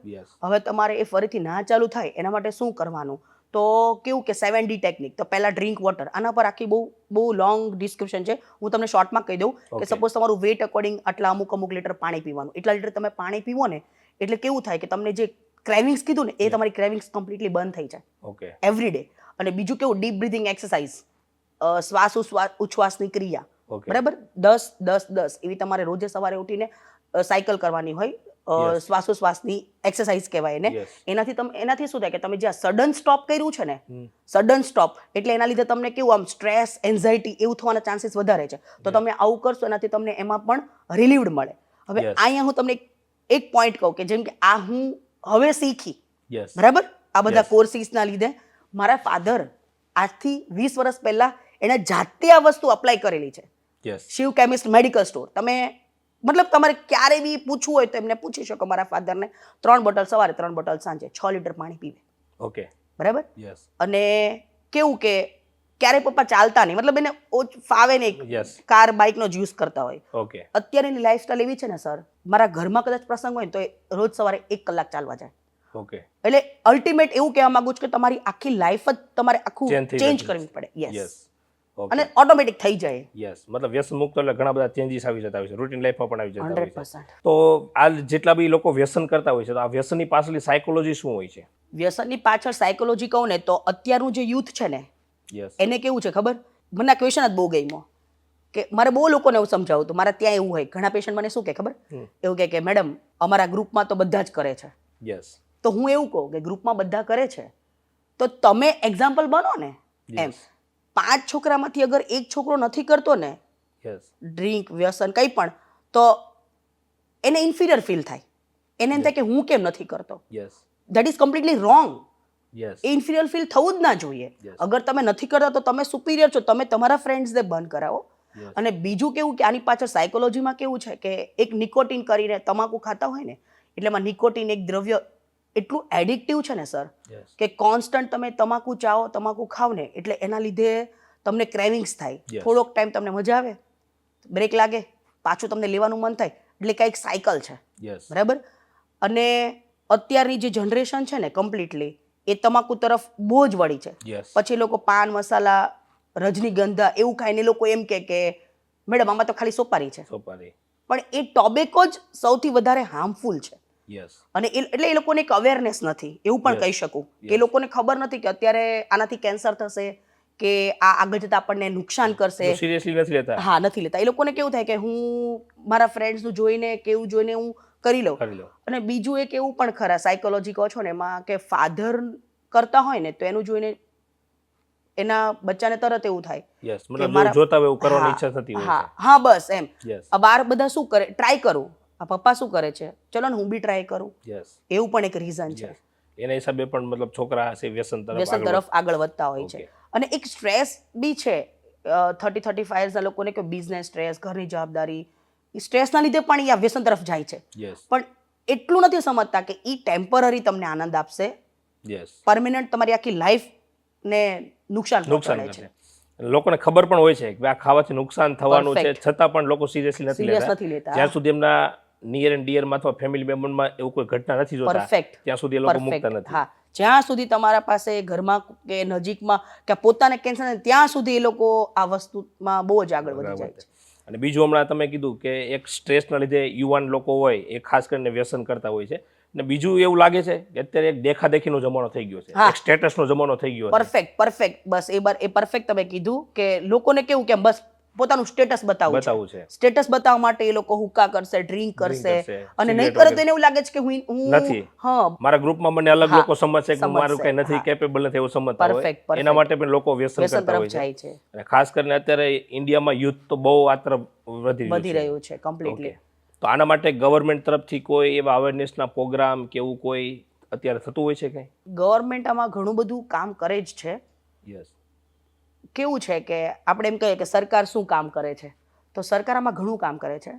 A: હવે તમારે એ ફરીથી ના ચાલુ થાય એના માટે શું કરવાનું? તો કેવું કે 7D ટેકનિક. તો પહેલા ડ્રિંક વોટર. આના પર આખી બહુ લોંગ ડિસ્ક્રિપ્શન છે, હું તમને શોર્ટમાં કહી દઉં કે સપોઝ તમારું વેટ અકોર્ડિંગ આટલા અમુક લીટર પાણી પીવાનું. એટલા લીટર તમે પાણી પીવો ને એટલે કેવું થાય કે તમને જે ક્રેવિંગ્સ કીધું ને એ તમારી ક્રેવિંગ્સ કમ્પ્લીટલી બંધ થઈ જાય. Okay, every day. અને બીજું કેવું, ડીપ બ્રીથિંગ એક્સરસાઇઝ, શ્વાસ ઉચ્છ્વાસની ક્રિયા, બરાબર, 10-10-10 એવી તમારે રોજે સવારે ઉઠીને સાયકલ કરવાની હોય. શ્વાસોશ્વાસની એક્સરસાઇઝ કહેવાય એને. એનાથી શું થાય કે તમે જે સડન સ્ટોપ કર્યું છે ને, સડન સ્ટોપ એટલે એના લીધે તમને કેવું આમ સ્ટ્રેસ, એન્ઝાયટી એવું થવાના ચાન્સીસ વધારે છે. તો તમે આવું કરશો એનાથી તમને એમાં પણ રિલીવડ મળે. હવે અહીંયા હું તમને એક પોઈન્ટ કહું કે જેમ કે આ હું હવે શીખી, બરાબર, આ બધા કોર્સિસના લીધે. મારા ફાધર આજથી 20 વર્ષ પહેલા એને જાતે આ વસ્તુ અપ્લાય કરેલી છે. Shiv chemist medical store. તમે મતલબ તમારે ક્યારે બી પૂછવું હોય તો એમને પૂછી શકો. મારા ફાધરને 3 બોટલ સવારે, 3 બોટલ સાંજે, 6 લીટર પાણી પીવે. ઓકે, બરાબર. અને કેવું કે ક્યારે પપ્પા ચાલતા નહીં, મતલબ એને ફાવે નહીં, કાર બાઇકનો જ યુઝ કરતા હોય. ઓકે, અત્યારેની લાઈફસ્ટાઈલ એવી છે ને સર, મારા ઘરમાં કદાચ પ્રસંગ હોય તો એ રોજ સવારે 1 કલાક ચાલવા જાય. ઓકે, એટલે અલ્ટિમેટ એવું કહેવા માંગુ છું કે તમારી આખી લાઈફ જ તમારે આખું ચેન્જ કરવી પડે. યસ, અને ઓટોમેટિક થઈ જાય. યસ, મતલબ વ્યસન મુક્ત એટલે ઘણા બધા ચેન્જીસ આવી જતા હોય છે, રૂટીન લાઈફમાં પણ આવી જતા હોય છે. 100%. તો આ જેટલા બી લોકો વ્યસન કરતા હોય છે તો આ વ્યસનની પાછળની સાયકોલોજી શું હોય છે? વ્યસનની પાછળ સાયકોલોજી કહું ને તો અત્યારનું જે યુથ છે ને એને કેવું છે ખબર? મને આ ક્વેશ્ચન જ બહુ ગમ્યો કે મારે બહુ લોકોને એવું સમજાવું તો મારા ત્યાં એવું હોય, ઘણા પેશન્ટ મને શું કહે ખબર? એવું કહે કે મેડમ અમારા ગ્રુપમાં તો બધા જ કરે છે. યસ. તો હું એવું કહું કે ગ્રુપમાં બધા કરે છે તો તમે એક્ઝામ્પલ બનો ને. એમ 5 છોકરામાંથી અગર એક છોકરો નથી કરતો ને ડ્રિંક, વ્યસન કંઈ પણ, તો એને ઇન્ફિરિયર ફીલ થાય. એને એમ થાય કે હું કેમ નથી કરતો. That is completely wrong. A inferior feel થવું જ ના જોઈએ. અગર તમે નથી કરતા તો તમે સુપિરિયર છો, તમે તમારા ફ્રેન્ડ્સને બંધ કરાવો. અને બીજું કેવું કે આની પાછળ સાયકોલોજીમાં કેવું છે કે એક નિકોટિન કરીને તમાકુ ખાતા હોય ને એટલે એમાં નિકોટિન એક દ્રવ્ય એટલું એડિક્ટિવ છે ને સર કે કોન્સ્ટન્ટ તમે તમાકુ ચાવો, તમાકુ ખાવ ને એટલે એના લીધે તમને ક્રેવિંગ્સ થાય. થોડોક ટાઈમ તમને મજા આવે, બ્રેક લાગે, પાછું તમને લેવાનું મન થાય, એટલે કંઈક સાયકલ છે. બરાબર. અને અત્યારની જે જનરેશન છે ને કમ્પ્લીટલી એ તમાકુ તરફ બહુ જ વળી છે. પછી લોકો પાન મસાલા, રજનીગંધા એવું ખાઈને લોકો એમ કે મેડમ આમાં તો ખાલી સોપારી છે. પણ એ ટોબેકો જ સૌથી વધારે હાર્મફુલ છે. અને એટલે એ લોકોને એક અવેરનેસ નથી, એવું પણ કહી શકું કે એ લોકોને ખબર નથી કે અત્યારે આનાથી કેન્સર થશે કે આ આગળ જતાં આપણને નુકસાન કરશે.
B: સિરિયસલી નથી લેતા.
A: હા, નથી લેતા. એ લોકોને કેવું થાય કે હું મારા ફ્રેન્ડ્સનું જોઈને કે એવું જોઈને હું કરી લઉં.
B: કરી લો.
A: અને બીજું એક એવું પણ ખરા સાયકોલોજી કહો છો ને એમાં કે ફાધર કરતા હોય ને તો એનું જોઈને એના બચ્ચાને તરત એવું થાય
B: યસ,
A: કે
B: મતલબ
A: મારા-
B: જેવું જોતા હોય એવું કરવાની
A: હા,
B: ઈચ્છા થતી હોય
A: હા
B: છે.
A: હા બસ એમ.
B: યસ,
A: આ બાર બધા શું કરે, ટ્રાય કરું, આ પપ્પા શું કરે છે, ચલો ને હું બી ટ્રાય કરું,
B: યસ,
A: એવું પણ એક રીઝન છે.
B: યસ. એના હિસાબે પણ મતલબ છોકરા હશે વ્યસન તરફ
A: વ્યસન તરફ આગળ વધતા હોય છે.
B: Okay.
A: અને એક સ્ટ્રેસ બી છે 30-35 યર્સના લોકોને કે બિઝનેસ સ્ટ્રેસ, ઘરની જવાબદારી, એ સ્ટ્રેસના લીધે પણ એ આ વ્યસન તરફ જાય છે.
B: યસ,
A: પણ એટલું નથી સમજતા કે એ ટેમ્પરરી તમને આનંદ આપશે,
B: યસ.
A: પરમેનન્ટ તમારી આખી લાઈફને નુકસાન
B: નુકસાન
A: પહોંચાડે
B: કરશે.
A: છે.
B: લોકોને ખબર પણ હોય છે કે આ ખાવાથી નુકસાન થવાનું છે,
A: Perfect.
B: છતાં પણ લોકો સિરિયસલી નથી
A: Serious
B: લેતા.
A: નથી લેતા.
B: જ્યાં સુધી એમના નિયર એન્ડ ડિયરમાં અથવા ફેમિલી મેમ્બરમાં એવું કોઈ ઘટના નથી જોતા,
A: પરફેક્ટ.
B: ત્યાં સુધી એ લોકો મુકતા નથી.
A: હા, જ્યાં સુધી તમારા પાસે ઘરમાં કે નજીકમાં કે પોતાને કેન્સર નથી ત્યાં સુધી એ લોકો આ વસ્તુમાં બહુ જ આગળ વધી જાય છે.
B: અને બીજું હમણાં તમે કીધું કે એક સ્ટ્રેસના લીધે યુવાન લોકો હોય એ ખાસ કરીને વ્યસન કરતા હોય છે. અને બીજું એવું લાગે છે કે અત્યારે એક દેખાદેખીનો જમાનો થઈ ગયો છે,
A: હા.
B: એક સ્ટેટસનો જમાનો થઈ ગયો છે.
A: પરફેક્ટ બસ એ પરફેક્ટ તમે કીધું કે લોકોને કેવું કે બસ પોતાનું સ્ટેટસ બતાવવું
B: બતાવવું
A: છે.
B: છે.
A: સ્ટેટસ બતાવવા માટે એ લોકો હુક્કા કરશે, ડ્રિંક કરશે,
B: કરશે,
A: અને નહીં
B: સિગરેટ
A: કરે તો
B: વગેરે.
A: એને એવું લાગે છે કે હું
B: નથી.
A: હા
B: મારા ગ્રુપમાં મને અલગ
A: હા,
B: લોકો સમજશે કે હું મારું
A: સમજશે.
B: કઈ નથી,
A: હા.
B: કેપેબલ નથી એવું સમજતા હોય.
A: Perfect, perfect.
B: એના માટે પણ લોકો વ્યસન
A: વ્યસન
B: કરતા
A: તરફ
B: હોય
A: જાય
B: છે.
A: છે.
B: અને ખાસ કરીને અત્યારે ઇન્ડિયામાં યુથ તો બહુ આ તરફ વધી
A: વધી
B: રહ્યું
A: રહ્યું છે કમ્પ્લીટલી.
B: ઓકે. તો આના માટે ગવર્મેન્ટ તરફથી કોઈ એવા અવેરનેસના પ્રોગ્રામ કે એવું કોઈ અત્યારે થતું હોય છે કંઈ?
A: ગવર્મેન્ટ આમાં ઘણું બધું કામ કરે જ છે.
B: યસ,
A: કેવું છે કે આપણે એમ કહીએ કે સરકાર શું કામ કરે છે, તો સરકાર આમાં ઘણું કામ કરે છે.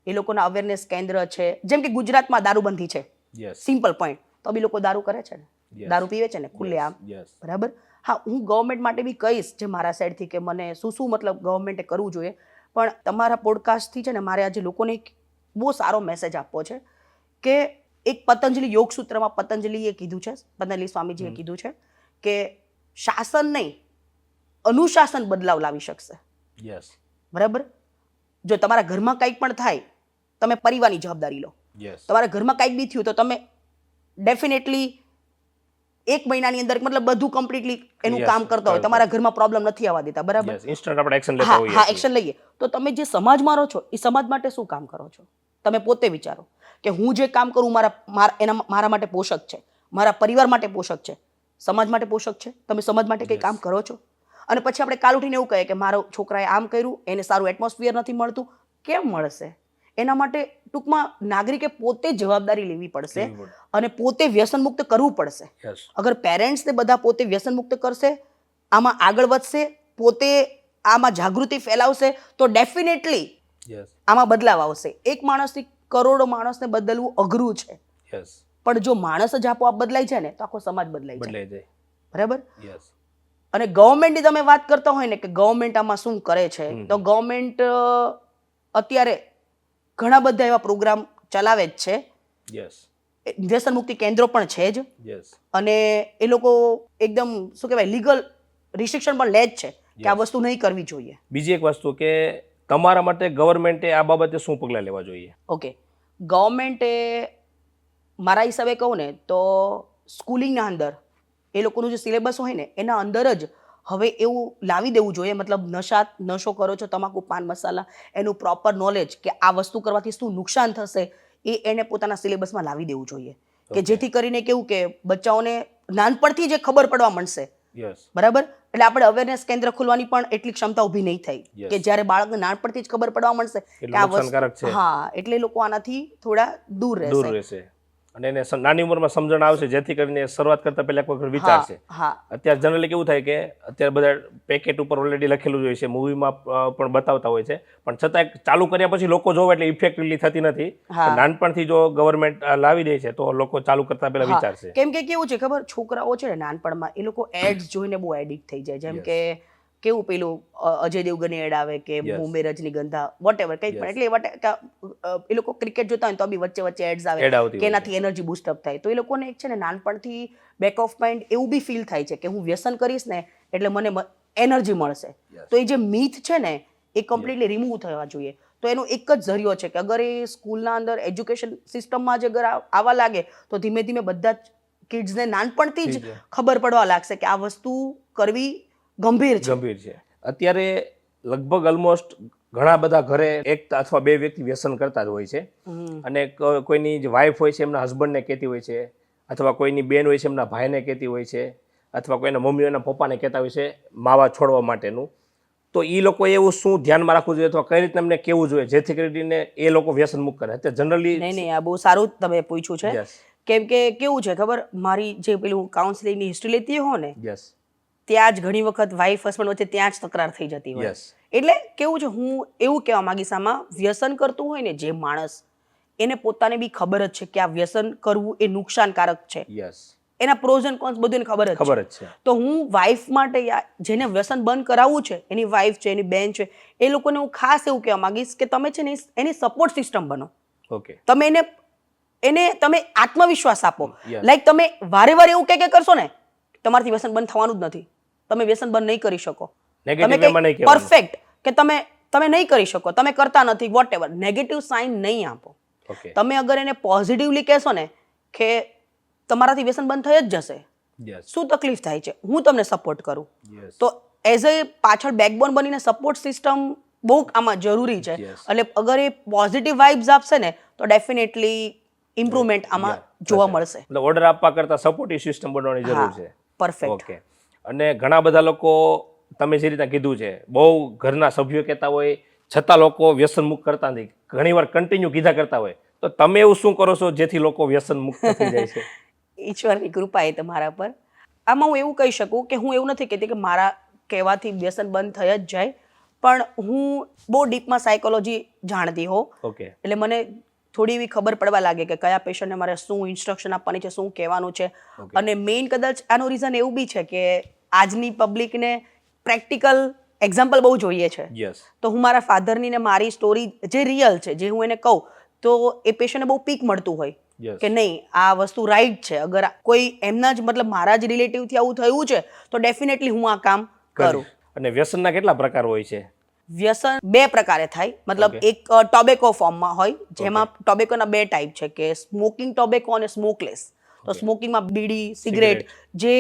A: એ લોકોના અવેરનેસ કેન્દ્ર છે, જેમ કે ગુજરાતમાં દારૂબંધી છે,
B: યસ,
A: સિમ્પલ પોઈન્ટ, તો બી લોકો દારૂ કરે છે ને,
B: Yes.
A: દારૂ પીવે છે ને ખુલ્લે આમ,
B: યસ,
A: બરાબર. હા, હું ગવર્મેન્ટ માટે બી કહીશ જે મારા સાઈડથી કે મને શું મતલબ ગવર્મેન્ટે કરવું જોઈએ. પણ તમારા પોડકાસ્ટથી છે ને મારે આજે લોકોને એક બહુ સારો મેસેજ આપવો છે કે એક પતંજલિ યોગ સૂત્રમાં પતંજલિએ કીધું છે, પતંજલિ સ્વામીજીએ કીધું છે કે શાસન નહીં, અનુશાસન બદલાવ લાવી શકશે.
B: યસ,
A: બરાબર. જો તમારા ઘરમાં કંઈક પણ થાય, તમે પરિવારની જવાબદારી લો.
B: યસ,
A: તમારા ઘરમાં કંઈક બી થયું તો તમે ડેફિનેટલી 1 મહિનાની અંદર મતલબ બધું કમ્પ્લીટલી એનું
B: Yes,
A: કામ કરતા હોય,
B: કરતા.
A: તમારા ઘરમાં પ્રોબ્લેમ નથી આવવા દેતા, બરાબર.
B: યસ. ઇન્સ્ટન્ટ આપણે એક્શન લેતા
A: હા
B: હોઈએ
A: હા,
B: છીએ.
A: એક્શન લઈએ. તો તમે જે સમાજમાં રહો છો એ સમાજ માટે શું કામ કરો છો, તમે પોતે વિચારો કે હું જે કામ કરું મારા માટે પોષક છે, મારા પરિવાર માટે પોષક છે, સમાજ માટે પોષક છે. તમે સમાજ માટે કંઈ
B: Yes.
A: કામ કરો છો? અને પછી આપણે કાલ ઉઠીને એવું કહીએ કે મારો છોકરાએ આમ કર્યું, એને સારું એટમોસ્ફિયર નથી મળતું. કેમ મળશે? એના માટે ટૂંકમાં નાગરિકે પોતે જવાબદારી લેવી પડશે
B: લેવી પડે.
A: અને પોતે વ્યસન મુક્ત કરવું પડશે.
B: યસ,
A: અગર પેરેન્ટ્સને બધા પોતે વ્યસન મુક્ત કરશે, આમાં આગળ વધશે, પોતે આમાં જાગૃતિ ફેલાવશે, તો ડેફિનેટલી
B: યસ,
A: આમાં બદલાવ આવશે. એક માણસથી કરોડો માણસને બદલવું અઘરું છે,
B: યસ.
A: પણ જો માણસ જ આપોઆપ બદલાઈ જાય ને તો આખો સમાજ બદલાઈ જાય,
B: બદલાઈ જાય.
A: બરાબર.
B: યસ,
A: અને ગવર્મેન્ટની તમે વાત કરતા હોય ને કે ગવર્મેન્ટ આમાં શું કરે છે, તો ગવર્મેન્ટ અત્યારે ઘણા બધા એવા પ્રોગ્રામ ચલાવે જ છે.
B: યસ,
A: વ્યસન મુક્તિ કેન્દ્રો પણ છે જ,
B: યસ,
A: અને એ લોકો એકદમ શું કહેવાય લીગલ રિસ્ટ્રિક્શન પણ લે જ છે કે આ
B: Yes.
A: વસ્તુ નહીં કરવી જોઈએ.
B: બીજી એક વસ્તુ કે તમારા માટે ગવર્મેન્ટે આ બાબતે શું પગલાં લેવા જોઈએ?
A: ઓકે, ગવર્મેન્ટે મારા હિસાબે કહું ને તો સ્કૂલિંગના અંદર એ લોકોનું જે સિલેબસ હોય ને એના અંદર જ હવે એવું લાવી દેવું જોઈએ, મતલબ નશો કરો છો, તમાકુ પાન મસાલા, એનું પ્રોપર નોલેજ કે આ વસ્તુ કરવાથી શું નુકસાન થશે એ એને પોતાના સિલેબસમાં લાવી દેવું જોઈએ કે
B: Okay.
A: જેથી કરીને કેવું કે બચ્ચાઓને નાનપણથી જ ખબર પડવા મળશે,
B: યસ,
A: બરાબર. એટલે આપણે અવેરનેસ કેન્દ્ર ખોલવાની પણ એટલી ક્ષમતા ઊભી નહીં થઈ
B: Yes.
A: કે જ્યારે બાળકને નાનપણથી જ ખબર પડવા મળશે
B: એટલું
A: કે આ
B: નુકસાનકારક છે.
A: હા, એટલે લોકો આનાથી થોડા દૂર
B: દૂર
A: રહેશે.
B: રહેશે. અને એને નાની ઉંમરમાં સમજણ આવશે જેથી કરીને એ શરૂઆત કરતા પહેલા કોઈ વખત વિચારશે.
A: હા,
B: અત્યારે જનરલી કેવું થાય કે અત્યારે બધા પેકેટ ઉપર ઓલરેડી લખેલું જ હોય છે, મૂવીમાં પણ બતાવતા હોય છે, પણ છતાં ચાલુ કર્યા પછી લોકો જોવે એટલે ઇફેક્ટિવલી થતી નથી.
A: હા.
B: પણ નાનપણથી જો ગવર્મેન્ટ લાવી દે છે તો લોકો ચાલુ કરતા પહેલા
A: હા.
B: વિચારશે.
A: કેમ કે કેવું છે ખબર, છોકરાઓ છે ને નાનપણમાં એ લોકો એડ્સ જોઈને બહુ એડિક્ટ થઈ જાય. જેમ
B: Yes.
A: કે કેવું પેલું અજય દેવગનની એડ આવે કે
B: Yes.
A: બોમ્બે રજનીગંધા વોટેવર કંઈક પણ,
B: Yes.
A: એટલે એ લોકો ક્રિકેટ જોતા હોય ને તો બી વચ્ચે વચ્ચે એડ્સ આવે
B: Ad આવતી
A: કે
B: હોય
A: એનાથી એનર્જી બૂસ્ટઅપ થાય. તો એ લોકોને એક છે ને નાનપણથી બેક ઓફ માઇન્ડ એવું બી ફીલ થાય છે કે હું વ્યસન કરીશ ને એટલે મને એનર્જી મળશે.
B: Yes.
A: તો એ જે મીથ છે ને એ કમ્પ્લીટલી રિમૂવ થવા જોઈએ. તો એનો એક જ ઝરિયો છે કે અગર એ સ્કૂલના અંદર એજ્યુકેશન સિસ્ટમમાં જ અગર આવવા લાગે તો ધીમે ધીમે બધા જ કિડ્સને નાનપણથી જ
B: ઠીક છે.
A: ખબર પડવા લાગશે કે આ વસ્તુ કરવી ગંભીર છે.
B: ગંભીર છે. અત્યારે લગભગ ઓલમોસ્ટ ઘણા બધા ઘરે એક અથવા બે વ્યક્તિ વ્યસન કરતા જ હોય છે અને કોઈની જે વાઈફ હોય છે એમના હસબન્ડને કહેતી હોય છે, અથવા કોઈની બેન હોય છે એમના ભાઈને કહેતી હોય છે, અથવા કોઈના મમ્મી એના પપ્પાને કહેતા હોય છે માવા છોડવા માટેનું. તો એ લોકો એવું શું ધ્યાનમાં રાખવું જોઈએ અથવા કઈ રીતે એમને કહેવું જોઈએ જેથી કરીને એ લોકો વ્યસન મુક્ત કરે? અત્યારે જનરલી
A: નહીં, આ બહુ સારું તમે પૂછ્યું છે.
B: યસ
A: કેમ કે કેવું છે ખબર, મારી જે પેલું કાઉન્સેલિંગની હિસ્ટ્રી લેતી હો ને,
B: યસ
A: ત્યાં જ ઘણી વખત વાઈફ હસબન્ડ વચ્ચે ત્યાં જ તકરાર થઈ જતી હોય.
B: યસ
A: એટલે કેવું છે, હું એવું કહેવા માંગીશ આમાં, વ્યસન કરતું હોય ને જે માણસ, એને પોતાને બી ખબર જ છે કે આ વ્યસન કરવું એ નુકસાનકારક છે.
B: યસ
A: એના પ્રોઝ એન્ડ કોન્સ બધું એને ખબર જ
B: ખબર
A: છે.
B: જ છે.
A: તો હું વાઈફ માટે જેને વ્યસન બંધ કરાવવું છે, એની વાઈફ છે, એની બેન છે, એ લોકોને હું ખાસ એવું કહેવા માંગીશ કે તમે છે ને એની સપોર્ટ સિસ્ટમ બનો.
B: ઓકે
A: તમે એને તમે આત્મવિશ્વાસ આપો.
B: Yes.
A: લાઈક તમે વારે વારે એવું કે કરશો ને, તમારાથી વ્યસન બંધ થવાનું જ નથી. તમે વ્યસન બંધ નહીં કરી શકો.
B: નેગેટિવ એમાં નહીં કહેવાનું.
A: પરફેક્ટ કે તમે નહીં કરી શકો, તમે કરતા નથી, વોટ એવર, નેગેટિવ સાઇન નહીં આપો.
B: ઓકે
A: તમે અગર એને પોઝિટિવલી કહેશો ને કે તમારાથી વ્યસન બંધ થઈ જ જશે,
B: યસ
A: શું તકલીફ થાય છે, હું તમને સપોર્ટ કરું,
B: યસ
A: તો એઝ એ પાછળ બેકબોન બનીને સપોર્ટ સિસ્ટમ બહુ આમાં જરૂરી છે.
B: Yes.
A: એટલે અગર એ પોઝિટિવ વાઇબ્સ આપશે ને તો ડેફિનેટલી ઇમ્પ્રુવમેન્ટ આમાં જોવા મળશે.
B: એટલે ઓર્ડર આપવા કરતા સપોર્ટિવ સિસ્ટમ બનવાની જરૂર છે.
A: પરફેક્ટ.
B: ઓકે. અને ઘણા બધા લોકો તમે જે રીતે કીધું છે બહુ ઘરના સભ્યો કહેતા હોય છતાં લોકો વ્યસન મુક્ત કરતા નથી, ઘણીવાર કન્ટિન્યુ કીધા કરતા હોય, તો તમે એવું શું કરો છો જેથી લોકો વ્યસન મુક્ત થઈ જાય છે?
A: ઈશ્વરની કૃપા એ તમારા પર. આમાં હું એવું કહી શકું કે હું એવું નથી કહેતી કે મારા કહેવાથી વ્યસન બંધ થઈ જ જાય, પણ હું બહુ ડીપમાં સાયકોલોજી જાણતી હોઉં,
B: ઓકે
A: એટલે મને થોડી એવી ખબર પડવા લાગે કે કયા પેશન્ટને મારે શું ઇન્સ્ટ્રક્શન આપવાની છે, શું કહેવાનું છે.
B: Okay.
A: અને મેઇન કદાચ આનું રીઝન એવું બી છે કે આજની પબ્લિકને પ્રેક્ટિકલ એક્ઝામ્પલ બહુ જોઈએ છે.
B: યસ
A: તો હું મારા ફાધરની ને મારી સ્ટોરી જે રિયલ છે, જે હું એને કહું તો એ પેશન્ટને બહુ પીક મળતું હોય
B: યસ
A: કે નહીં આ વસ્તુ રાઈટ છે. અગર કોઈ એમના જ મતલબ મારા જ રિલેટિવથી આવું થયું છે તો ડેફિનેટલી હું આ કામ કરું.
B: અને વ્યસનના કેટલા પ્રકાર હોય છે?
A: વ્યસન બે પ્રકારે થાય, મતલબ
B: Okay.
A: એક ટોબેકો ફોર્મમાં હોય, જેમાં ટોબેકોના બે ટાઈપ છે કે સ્મોકિંગ ટોબેકો અને સ્મોકલેસ. તો સ્મોકિંગમાં બીડી, સિગરેટ, જે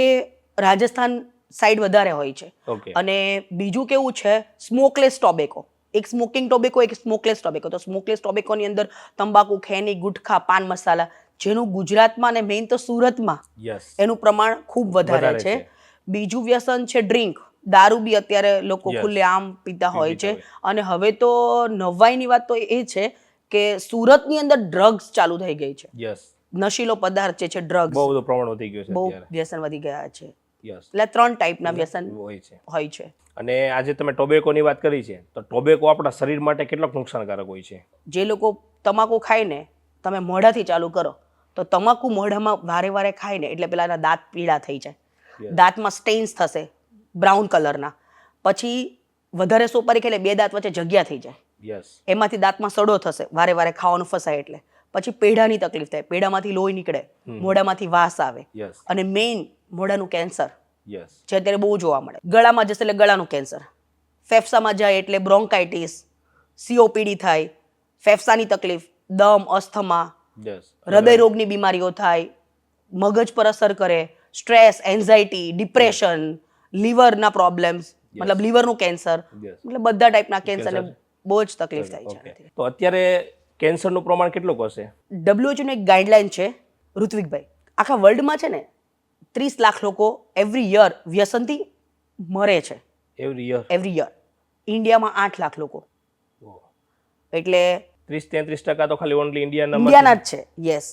A: રાજસ્થાન સાઈડ વધારે હોય છે.
B: ઓકે
A: અને બીજું કેવું છે સ્મોકલેસ ટોબેકો. એક સ્મોકિંગ ટોબેકો, એક સ્મોકલેસ ટોબેકો. તો સ્મોકલેસ ટોબેકોની અંદર તંબાકુ, ખૈની, ગુટખા, પાન મસાલા, જેનું ગુજરાતમાં અને મેઇન તો સુરતમાં
B: યસ
A: એનું પ્રમાણ ખૂબ વધારે
B: વધારે
A: છે.
B: છે.
A: બીજું વ્યસન છે ડ્રિંક, દારૂ બી અત્યારે લોકો
B: Yes.
A: ખુલ્લેઆમ પીતા હોય છે.
B: હોય.
A: અને હવે તો નવાઈની વાત તો એ છે કે સુરતની અંદર ડ્રગ્સ ચાલુ થઈ ગઈ છે.
B: યસ
A: નશીલો પદાર્થ જે છે ડ્રગ્સ,
B: બહુ બધું પ્રમાણ વધી ગયું છે
A: બહુ
B: અત્યારે.
A: વ્યસન વધી ગયા છે.
B: યસ
A: એટલે 3 ટાઈપના વ્યસન
B: હોય છે.
A: હોય છે.
B: અને આજે તમે ટોબેકોની વાત કરી છે, તો ટોબેકો આપણા શરીર માટે કેટલોક નુકસાનકારક હોય છે?
A: જે લોકો તમાકુ ખાઈને તમે મોઢાથી ચાલુ કરો તો તમાકુ મોઢામાં વારે વારે ખાઈને એટલે પેલા એના દાંત પીળા થઈ જાય,
B: Yes.
A: દાંતમાં સ્ટેન્સ થશે બ્રાઉન કલરના, પછી વધારે સોપારી ખાઈ એટલે બે દાંત વચ્ચે જગ્યા થઈ જાય,
B: યસ
A: એમાંથી દાંતમાં સડો થશે વારે વારે ખાવાનું ફસાય એટલે, પછી પેઢાની તકલીફ થાય, પેઢામાંથી લોહી નીકળે, મોઢામાંથી વાસ આવે,
B: યસ
A: અને મેઇન મોઢાનું કેન્સર
B: યસ
A: જે અત્યારે બહુ જોવા મળે. ગળામાં જશે એટલે ગળાનું કેન્સર, ફેફસામાં જાય એટલે બ્રોન્કાઇટિસ, COPD થાય, ફેફસાની તકલીફ, દમ, અસ્થમા,
B: યસ
A: હૃદય રોગની બીમારીઓ થાય, મગજ પર અસર કરે, સ્ટ્રેસ, એન્ઝાઇટી, ડિપ્રેશન, લીવરના પ્રોબ્લેમ્સ, મતલબ લીવરનું કેન્સર,
B: યસ
A: મતલબ બધા ટાઈપના કેન્સરને બહુ જ તકલીફ થાય
B: ઓકે.
A: છે.
B: તો અત્યારે કેન્સરનું પ્રમાણ કેટલું હશે?
A: WHO ની એક ગાઈડલાઈન છે ઋત્વિકભાઈ, આખા વર્લ્ડમાં છે ને 30 લાખ લોકો એવરી યર વ્યસનથી મરે છે,
B: એવરી યર?
A: Every year. ઇન્ડિયામાં 8 લાખ લોકો, એટલે
B: 30-33% તો ખાલી ઓનલી
A: ઇન્ડિયાના જ છે. યસ.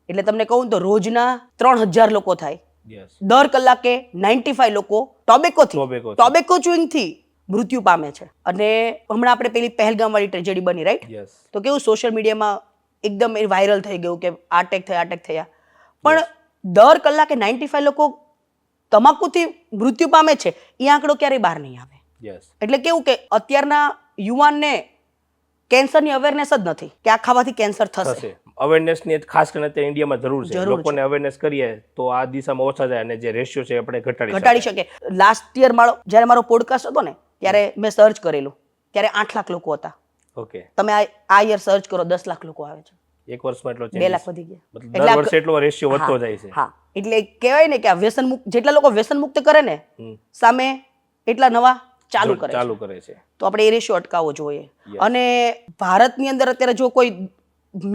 A: એટલે તમને કહું તો રોજના 3000 લોકો થાય,
B: યસ
A: દર કલાકે 95 લોકો
B: Tobacco.
A: ટોબેકો ચ્યુઇંગથી મૃત્યુ પામે છે. અને હમણાં આપણે પેલી પહેલગામવાળી ટ્રેજેડી બની, રાઈટ?
B: યસ
A: તો કેવું સોશિયલ મીડિયામાં એકદમ એ વાયરલ થઈ ગયું કે અટેક થયા, પણ દર કલાકે 95 લોકો તમાકુથી મૃત્યુ પામે છે, એ આંકડો ક્યારેય બહાર નહીં આવે.
B: યસ
A: એટલે કેવું કે અત્યારના યુવાનને કેન્સરની અવેરનેસ જ નથી કે આ ખાવાથી કેન્સર થશે.
B: થશે. અવેરનેસની ખાસ કરીને અત્યારે ઇન્ડિયામાં જરૂર છે.
A: જરૂર છે.
B: લોકોને અવેરનેસ કરીએ તો આ દિશામાં ઓછા જાય અને જે રેશિયો છે આપણે ઘટાડી
A: ઘટાડી શકે. લાસ્ટ યર જ્યારે મારો પોડકાસ્ટ હતો ને ત્યારે મેં સર્ચ કરેલું, ત્યારે 8 લાખ લોકો હતા.
B: ઓકે.
A: તમે આ યર સર્ચ કરો 10 લાખ લોકો આવે છે,
B: એક વર્ષમાં એટલો
A: 2 લાખ વધી ગયા.
B: મતલબ દર વર્ષે એટલો રેશિયો વધતો જાય છે.
A: હા, એટલે કહેવાય ને કે આ વ્યસન મુક્ત, જેટલા લોકો વ્યસન મુક્ત કરે ને
B: હમ.
A: સામે એટલા નવા ચાલુ કરે છે.
B: ચાલુ કરે છે.
A: તો આપણે એ રેશિયો અટકાવવો જોઈએ.
B: Yes.
A: અને ભારતની અંદર અત્યારે જો કોઈ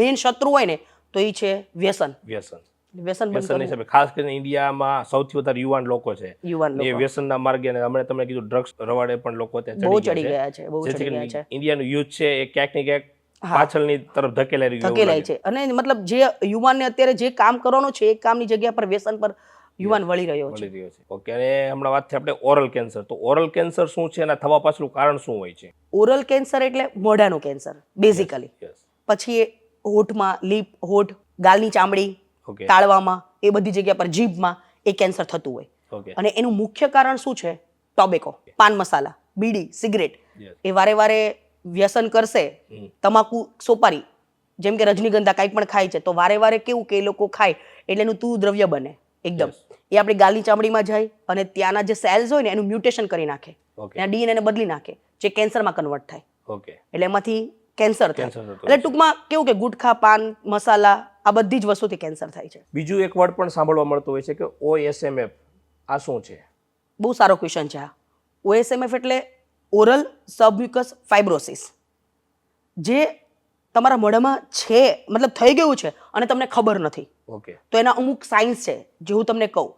A: મેઇન શત્રુ હોય ને તો એ છે વ્યસન.
B: વ્યસન
A: વ્યસન બંધ
B: વ્યસનની
A: કરવું.
B: હિસાબે ખાસ કરીને ઇન્ડિયામાં સૌથી વધારે યુવાન લોકો છે.
A: યુવાન
B: એ
A: લોકો
B: વ્યસનના માર્ગે અને હમણાં તમે કીધું ડ્રગ્સ રવાડે પણ લોકો ત્યાં
A: બહુ
B: ચડી
A: ચડી
B: ગયા
A: ગયા છે, બહુ
B: જેથી
A: ચડી ગયા
B: કરીને
A: છે,
B: ઇન્ડિયાનું યુથ છે એ ક્યાંક ને ક્યાંક
A: હા.
B: પાછળની તરફ ધકેલાઈ રહ્યું એવું
A: ધકેલાય
B: લાગે.
A: છે. અને મતલબ જે યુવાનને અત્યારે જે કામ કરવાનું છે એ કામની જગ્યા પર વ્યસન પર યુવાન વળી રહ્યો છે.
B: મળી રહ્યો છે. ઓકે, અને હમણાં વાત થઈ આપણે ઓરલ કેન્સર. તો ઓરલ કેન્સર શું છે અને થવા પાછળનું કારણ શું હોય છે?
A: ઓરલ કેન્સર એટલે મોઢાનું કેન્સર બેઝિકલી.
B: યસ.
A: પછી એ હોઠમાં, લીપ, હોઠ, ગાલની ચામડી,
B: ઓકે.
A: તાળવામાં, એ બધી જગ્યા પર જીભમાં એ કેન્સર થતું હોય.
B: ઓકે.
A: અને એનું મુખ્ય કારણ શું છે? ટોબેકો, પાન મસાલા, બીડી, સિગરેટ.
B: Yes.
A: એ વારે વારે વ્યસન કરશે.
B: હમ.
A: તમાકુ, સોપારી, જેમ કે રજનીગંધા કાંઈ પણ ખાય છે તો વારે વારે કેવું કે એ લોકો ખાય એટલે એનું તું દ્રવ્ય બને એકદમ.
B: Yes.
A: એ આપણી ગાલની ચામડીમાં જાય અને ત્યાંના જે સેલ્સ હોય ને એનું મ્યુટેશન કરી નાખે,
B: ઓકે.
A: એના ડીએનએ ને બદલી નાખે, જે કેન્સરમાં કન્વર્ટ થાય.
B: ઓકે.
A: એટલે એમાંથી કેન્સર થાય.
B: કેન્સર થતું
A: એટલે
B: હોય છે.
A: ટૂંકમાં કેવું કે ગુટખા, પાન મસાલા આ બધી જ વસ્તુથી કેન્સર થાય છે.
B: બીજું એક વર્ડ પણ સાંભળવા મળતો હોય છે કે OSMF. આ શું છે?
A: બહુ સારો ક્વેશ્ચન છે આ. OSMF એટલે ઓરલ સબમ્યુકસ ફાઇબ્રોસિસ, જે તમારા મોઢામાં છે, મતલબ થઈ ગયું છે અને તમને ખબર નથી.
B: ઓકે.
A: તો એના અમુક સાઇન્સ છે જે હું તમને કહું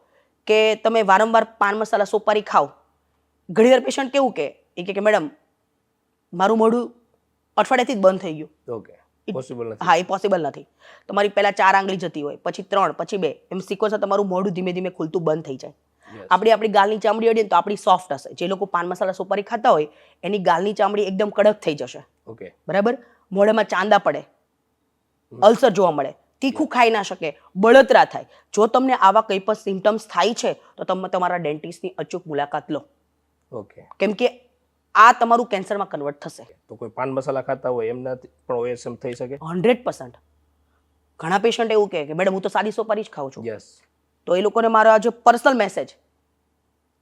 A: કે તમે વારંવાર પાન મસાલા સોપારી ખાઓ, ઘણીવાર પેશન્ટ કેવું કે એ કે મેડમ મારું મોઢું અઠવાડિયાથી જ બંધ થઈ ગયું.
B: ઓકે. પોસિબલ નથી.
A: હા, એ પોસિબલ નથી. તમારી પહેલા 4 આંગળી જતી હોય, પછી 3, પછી 2, એમ સિક્વન્સર તમારું મોઢું ધીમે ધીમે ખુલતું બંધ થઈ જાય.
B: Yes.
A: આપણી ગાલની ચામડી અડીએ ને તો આપણી સોફ્ટ હશે. જે લોકો પાન મસાલા સોપારી ખાતા હોય એની ગાલની ચામડી એકદમ કડક થઈ જશે.
B: ઓકે.
A: બરાબર? મોઢામાં ચાંદા પડે, અલ્સર જોવા મળે, તીખું ખાઈ ના શકે, બળતરા થાય. જો તમને આવા કંઈ પણ સિમ્ટમ્સ થાય છે તો તમે તમારા ડેન્ટિસ્ટની અચૂક મુલાકાત લો,
B: ઓકે.
A: કેમ કે આ તમારું કેન્સરમાં કન્વર્ટ થશે.
B: તો કોઈ પાન મસાલા ખાતા હોય એમનાથી પણ OSM થઈ શકે?
A: 100%. ઘણા પેશન્ટ એવું કહે કે મેડમ હું તો સાદી સોપારી જ ખાઉં છું.
B: યસ.
A: તો એ લોકોને મારો આજે પર્સનલ મેસેજ,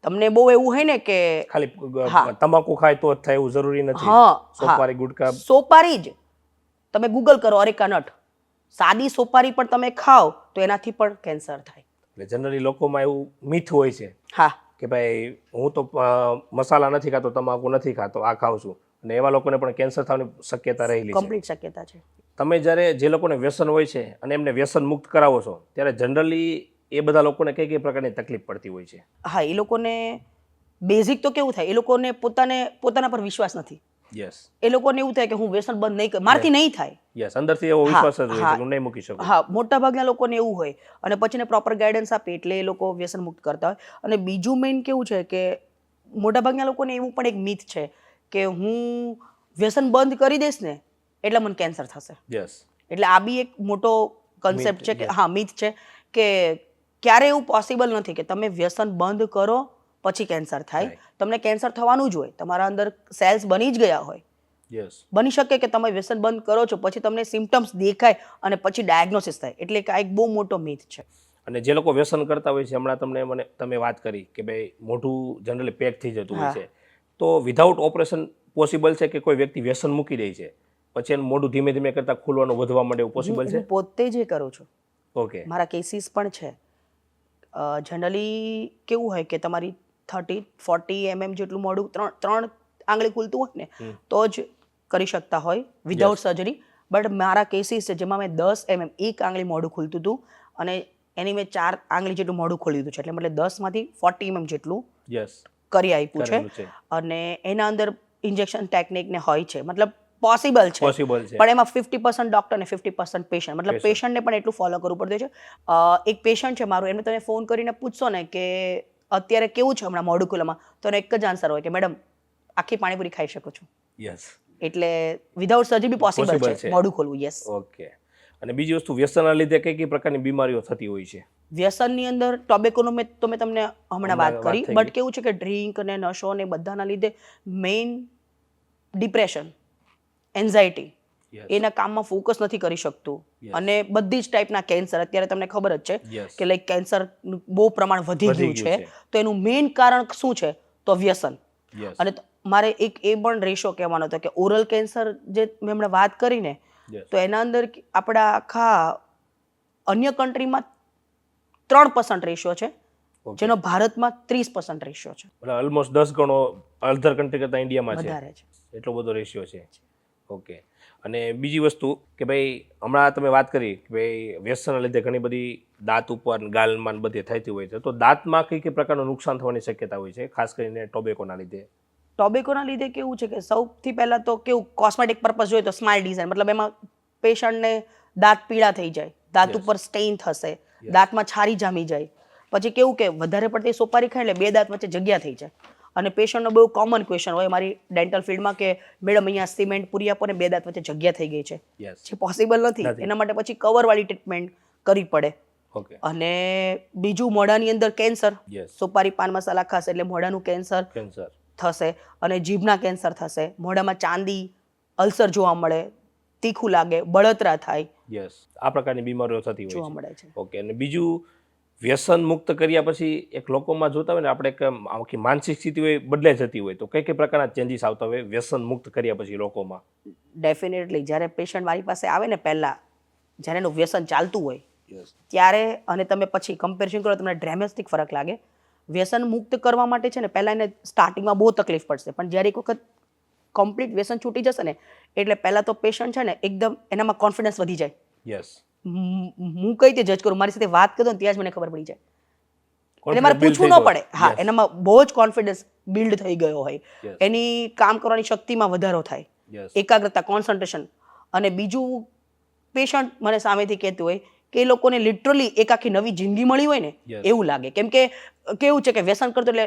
A: તમને બહુ એવું હોય ને કે
B: ખાલી
A: હા.
B: તમાકુ ખાય તો જ થાય એવું જરૂરી નથી.
A: હા,
B: સોપારી, ગુટકા.
A: સોપારી જ તમે ગૂગલ કરો અરેકા નટ, સાદી સોપારી પણ તમે ખાઓ તો એનાથી પણ કેન્સર થાય.
B: એટલે જનરલી લોકોમાં એવું મિથ હોય છે
A: હા,
B: કે ભાઈ હું તો મસાલા નથી ખાતો, તમાકુ નથી ખાતો, આ ખાઉં છું, અને એવા લોકોને પણ કેન્સર થવાની શક્યતા રહેલી છે.
A: કમ્પ્લીટ શક્યતા છે.
B: તમે જ્યારે જે લોકોને વ્યસન હોય છે અને એમને વ્યસન મુક્ત કરાવો છો ત્યારે જનરલી એ બધા લોકોને કઈ કઈ પ્રકારની તકલીફ પડતી હોય છે?
A: હા, એ લોકોને બેઝિક તો કેવું થાય, એ લોકોને પોતાના પર વિશ્વાસ નથી.
B: યસ.
A: એ લોકોને એવું થાય કે હું વ્યસન બંધ નહીં કરું, મારથી નહીં થાય.
B: યસ, અંદરથી એવો વિશ્વાસ જ હોય છે કે હું નહીં મૂકી શકું.
A: હા, મોટા ભાગના લોકોને એવું હોય અને પછી ને પ્રોપર ગાઈડન્સ આપે એટલે એ લોકો વ્યસન મુક્ત કરતા હોય. અને બીજું મેઇન કેવું છે કે મોટા ભાગના લોકોને એવું પણ એક મિથ છે કે હું વ્યસન બંધ કરી દઈશ ને એટલે મને કેન્સર થશે.
B: યસ.
A: એટલે આ બી એક મોટો કન્સેપ્ટ છે કે હા, મિથ છે કે ક્યારે એવું પોસિબલ નથી કે તમે વ્યસન બંધ કરો પછી કેન્સર થાય. તમને કેન્સર થવાનું જ હોય, તમારા અંદર સેલ્સ બની જ ગયા હોય.
B: યસ.
A: બની શકે કે તમે વ્યસન બંધ કરો છો પછી તમને સિમ્ટમ્સ દેખાય અને પછી ડાયગ્નોસિસ થાય, એટલે કે આ એક બહુ મોટો મિથ છે.
B: અને જે લોકો વ્યસન કરતા હોય છે, હમણાં તમે વાત કરી કે ભાઈ મોઢું જનરલી પેક થઈ જતું હોય છે, તો વિધાઉટ ઓપરેશન પોસિબલ છે કે કોઈ વ્યક્તિ વ્યસન મૂકી દે છે પછી એનું મોઢું ધીમે ધીમે કરતા ખુલવાનું વધવા માંડે એવું પોસિબલ છે?
A: હું પોતે જ કરું છું.
B: ઓકે.
A: મારા કેસીસ પણ છે. જનરલી કેવું હોય કે તમારી 30-40 mm જેટલું મોઢું, ત્રણ આંગળી ખુલતું હોય ને તો જ કરી શકતા હોય વિધાઉટ સર્જરી. બટ મારા કેસીસ છે જેમાં મેં 10 mm એક આંગળી મોઢું ખુલતું હતું અને એની મેં 4 આંગળી જેટલું મોઢું ખોલી દીધું છે, એટલે મતલબ 10માંથી 40 mm જેટલું
B: યસ
A: કરી આપ્યું છે. અને એના અંદર ઇન્જેક્શન ટેકનિક ને હોય છે, મતલબ પોસિબલ છે. પણ એમાં 50% ડોક્ટર ને 50% પેશન્ટ, મતલબ પેશન્ટને પણ એટલું ફોલો કરવું પડે છે. એક પેશન્ટ છે મારું, એમને તમે ફોન કરીને પૂછશો ને કે અત્યારે કેવું છે હમણાં મોઢું ખુલવામાં, તો એને એક જ આન્સર હોય કે મેડમ આખી પાણીપુરી ખાઈ શકું છું.
B: યસ.
A: એટલે વિધાઉટ સર્જરી બી પોસિબલ છે મોઢું ખોલવું. યસ.
B: ઓકે. અને બીજી વસ્તુ, વ્યસનના લીધે કઈ કઈ પ્રકારની બીમારીઓ થતી હોય છે?
A: વ્યસનની અંદર ટોબેકોનો મેં તમને હમણાં વાત કરી,
B: થઈ
A: બટ કેવું છે કે ડ્રિંક અને નશો ને બધાના લીધે મેઇન ડિપ્રેશન, એન્ઝાયટી, એના કામમાં ફોકસ નથી કરી શકતું. અને બધી જ ટાઈપના કેન્સર અત્યારે તમને ખબર જ છે કે લાઈક કેન્સરનું બહુ પ્રમાણ વધી ગયું છે. તો એનું મેઇન કારણ શું છે? તો વ્યસન. અને મારે એક એ પણ રેશો કહેવાનો હતો કે ઓરલ કેન્સર જે મેં હમણાં વાત કરી ને, તો એના અંદર આપણા આખા અન્ય કન્ટ્રીમાં 3% રેશિયો છે
B: Okay.
A: જેનો ભારતમાં 30% રેશિયો છે,
B: એટલે ઓલમોસ્ટ 10 ગણો અધર કન્ટ્રી કરતાં ઇન્ડિયામાં છે,
A: વધારે છે.
B: એટલો બધો રેશિયો છે. ઓકે. અને બીજી વસ્તુ કે ભાઈ હમણાં તમે વાત કરી કે ભાઈ વ્યસનના લીધે ઘણી બધી દાંત ઉપર ગાલમાં બધે થતી હોય છે, તો દાંતમાં કઈ કઈ પ્રકારનું નુકસાન થવાની શક્યતા હોય છે, ખાસ કરીને ટોબેકોના લીધે?
A: ટોબેકોના લીધે કેવું છે કે સૌથી પહેલાં તો કેવું કોસ્મેટિક પર્પઝ જોઈએ તો સ્માઇલ ડિઝાઇન, મતલબ એમાં પેશન્ટને દાંત પીળા થઈ જાય, દાંત
B: Yes.
A: ઉપર સ્ટેઇન થશે, દાંતમાં છારી જામી જાય. પછી કેવું કે વધારે પડતી સોપારી ખાય એટલે બે દાંત વચ્ચે જગ્યા થઈ જાય. અને પેશન્ટનો બહુ કોમન ક્વેશ્ચન હોય મારી ડેન્ટલ ફિલ્ડમાં કે મેડમ અહીંયા સિમેન્ટ પૂરી આપો ને બે દાંત વચ્ચે જગ્યા થઈ ગઈ છે,
B: યસ.
A: જે પોસિબલ નથી. એના માટે પછી કવરવાળી ટ્રીટમેન્ટ કરવી પડે.
B: ઓકે.
A: અને બીજું મોઢાની અંદર કેન્સર,
B: યસ.
A: સોપારી પાન મસાલા ખાશે એટલે મોઢાનું કેન્સર
B: કેન્સર.
A: થશે, અને જીભના કેન્સર થશે, મોઢામાં ચાંદી, અલ્સર જોવા મળે, તીખું લાગે, બળતરા થાય,
B: યસ. આ પ્રકારની બીમારીઓ થતી હોય
A: જોવા
B: છે.
A: મળે છે.
B: ઓકે. અને બીજું વ્યસન મુક્ત કર્યા પછી એક લોકોમાં જોતા હોય ને આપણે કે આખી માનસિક સ્થિતિ હોય બદલાઈ જતી હોય, તો કઈ કઈ પ્રકારના ચેન્જીસ આવતા હોય વ્યસન મુક્ત કર્યા પછી લોકોમાં?
A: ડેફિનેટલી જ્યારે પેશન્ટ મારી પાસે આવે ને પહેલાં, જ્યારે એનું વ્યસન ચાલતું હોય
B: યસ.
A: ત્યારે અને તમે પછી કમ્પેરિઝન કરો તમને ડ્રેમેસ્ટિક ફરક લાગે. વ્યસન મુક્ત કરવા માટે છે ને પહેલાં એને સ્ટાર્ટિંગમાં બહુ તકલીફ પડશે, પણ જ્યારે એક વખત કમ્પ્લીટ વ્યસન છૂટી જશે ને એટલે પહેલાં તો પેશન્ટ છે ને એકદમ એનામાં કોન્ફિડન્સ વધી જાય.
B: યસ.
A: હું કઈ રીતે જજ કરું, મારી સાથે વાત કરું ને ત્યાં જ મને ખબર પડી જાય, એટલે મારે પૂછવું ન પડે. હા, એનામાં બહુ જ કોન્ફિડન્સ બિલ્ડ થઈ ગયો હોય,
B: Yes.
A: એની કામ કરવાની શક્તિમાં વધારો થાય,
B: યસ.
A: એકાગ્રતા, કોન્સન્ટ્રેશન. અને બીજું પેશન્ટ મને સામેથી કહેતું હોય કે એ લોકોને લિટરલી એક આખી નવી જિંદગી મળી હોય ને
B: Yes.
A: એવું લાગે. કેમ કે કેવું છે કે વ્યસન કરતો એટલે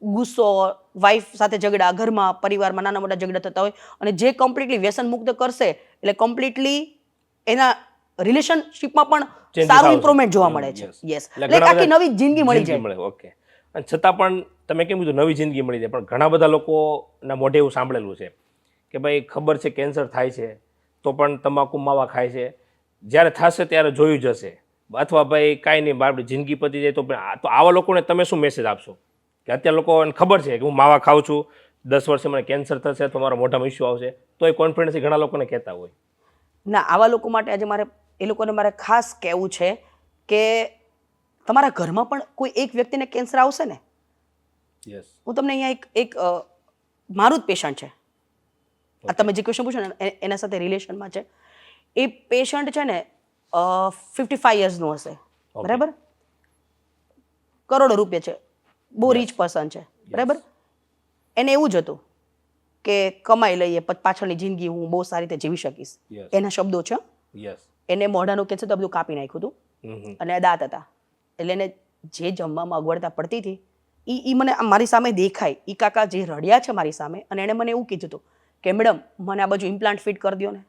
A: ગુસ્સો, વાઈફ સાથે ઝઘડા, ઘરમાં પરિવારમાં નાના મોટા ઝઘડા થતા હોય, અને જે કમ્પ્લીટલી વ્યસન મુક્ત કરશે એટલે કમ્પ્લીટલી એના રિલેશનશિપમાં પણ
B: Changes
A: સારું
B: આવશે.
A: ઇમ્પ્રુવમેન્ટ જોવા મળે છે.
B: Yes.
A: યસ,
B: એટલે
A: એટલે એક
B: ઘણા
A: આખી
B: બધા
A: નવી જિંદગી મળી જાય.
B: મળે. ઓકે. અને છતાં પણ તમે કેમ કીધું નવી જિંદગી મળી જાય, પણ ઘણા બધા લોકોના મોઢે એવું સાંભળેલું છે કે ભાઈ ખબર છે કેન્સર થાય છે તો પણ તમાકુ માવા ખાય છે, જ્યારે થશે ત્યારે જોયું જશે, અથવા ભાઈ કાંઈ નહીં આપણી જિંદગી પતી જાય તો તો આવા લોકોને તમે શું મેસેજ આપશો કે અત્યારે લોકોને ખબર છે કે હું માવા ખાઉં છું, 10 વર્ષે મને કેન્સર થશે તો મારા મોઢામાં ઇસ્યુ આવશે, તો એ કોન્ફિડન્સથી ઘણા લોકોને કહેતા હોય?
A: ના, આવા લોકો માટે આજે એ લોકોને મારે ખાસ કહેવું છે કે તમારા ઘરમાં પણ કોઈ એક વ્યક્તિને કેન્સર આવશે ને.
B: યસ.
A: હું તમને અહીંયા એક મારું જ પેશન્ટ છે, આ તમે જે ક્વેશ્ચન પૂછો ને એના સાથે રિલેશનમાં છે. એ પેશન્ટ છે ને 55 યર્સનું હશે,
B: Okay.
A: બરાબર, કરોડો રૂપિયા છે, બહુ રીચ પર્સન છે, બરાબર. એને એવું જ હતું કે કમાઈ લઈએ પાછળની જિંદગી હું બહુ સારી રીતે જીવી શકીશ.
B: Yes.
A: એના શબ્દો છે.
B: યસ.
A: એને મોઢાનું કેન્સર તો બધું કાપી નાખ્યું હતું,
B: હમ.
A: અને દાંત હતા, એટલે એને જે જમવામાં અગવડતા પડતી હતી એ મને આમ મારી સામે દેખાય. એ કાકા જે રડ્યા છે મારી સામે, અને એણે મને એવું કીધું હતું કે મેડમ મને આ બાજુ ઇમ્પ્લાન્ટ ફિટ કરી દો ને,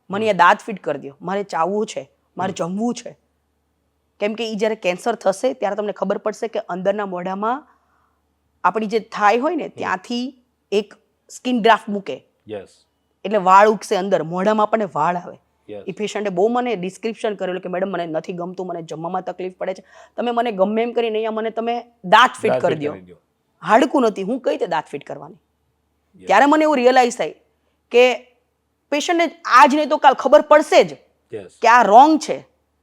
A: મને અહીંયા દાંત ફિટ કરી દો, મારે ચાવવું છે, મારે જમવું છે. કેમ કે એ જ્યારે કેન્સર થશે ત્યારે તમને ખબર પડશે કે અંદરના મોઢામાં આપણી જે થાઈ હોય ને ત્યાંથી એક સ્કિન ગ્રાફ્ટ મૂકે,
B: યસ.
A: એટલે વાળ ઉગશે અંદર, મોઢામાં આપણને વાળ આવે.
B: Yes.
A: એ પેશન્ટે બહુ મને ડિસ્ક્રિપ્શન કરેલું કે મેડમ મને નથી ગમતું, મને જમવામાં તકલીફ પડે છે, તમે મને ગમે એમ કરીને અહીંયા મને તમે દાંત ફિટ કરી દો. હાડકું નથી, હું કઈ રીતે દાંત ફિટ કરવાની? ત્યારે મને એવું રિયલાઇઝ થાય કે પેશન્ટને આજ નહીં તો કાલ ખબર પડશે જ
B: યસ.
A: કે આ રોંગ છે,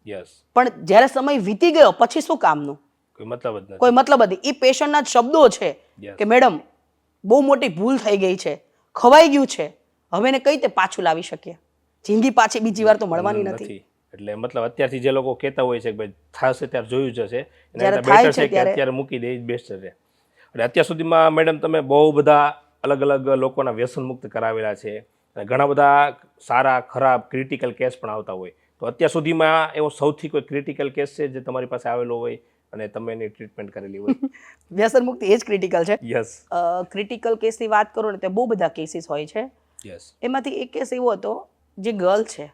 B: યસ.
A: પણ જ્યારે સમય વીતી ગયો પછી શું કામનું,
B: કોઈ મતલબ જ નથી.
A: કોઈ મતલબ નથી. એ પેશન્ટના જ શબ્દો છે
B: Yes.
A: કે મેડમ બહુ મોટી ભૂલ થઈ ગઈ છે, ખવાઈ ગયું છે, હવે એને કઈ રીતે પાછું લાવી શકીએ? જિંદગી પાછી બીજી વાર તો મળવાની નથી.
B: એટલે મતલબ અત્યારથી જે લોકો કહેતા હોય છે કે ભાઈ થશે ત્યારે જોયું જશે, એના
A: જ્યારે
B: કરતાં
A: થાય
B: better
A: છે
B: છે કે
A: ત્યારે-
B: અત્યારે મૂકી દે એ જ બેસ્ટ છે. એટલે અત્યાર સુધીમાં મેડમ તમે બહુ બધા અલગ અલગ લોકોના વ્યસન મુક્ત કરાવેલા છે, અને ઘણા બધા સારા ખરાબ ક્રિટિકલ કેસ પણ આવતા હોય, તો અત્યાર સુધીમાં એવો સૌથી કોઈ ક્રિટિકલ કેસ છે જે તમારી પાસે આવેલો હોય અને તમે એની ટ્રીટમેન્ટ કરેલી હોય?
A: વ્યસન મુક્તિ એ જ ક્રિટિકલ છે.
B: યસ.
A: ક્રિટિકલ કેસની વાત કરો ને તો બહુ બધા કેસીસ હોય છે.
B: યસ.
A: એમાંથી એક કેસ એવો હતો, જે ગર્લ છે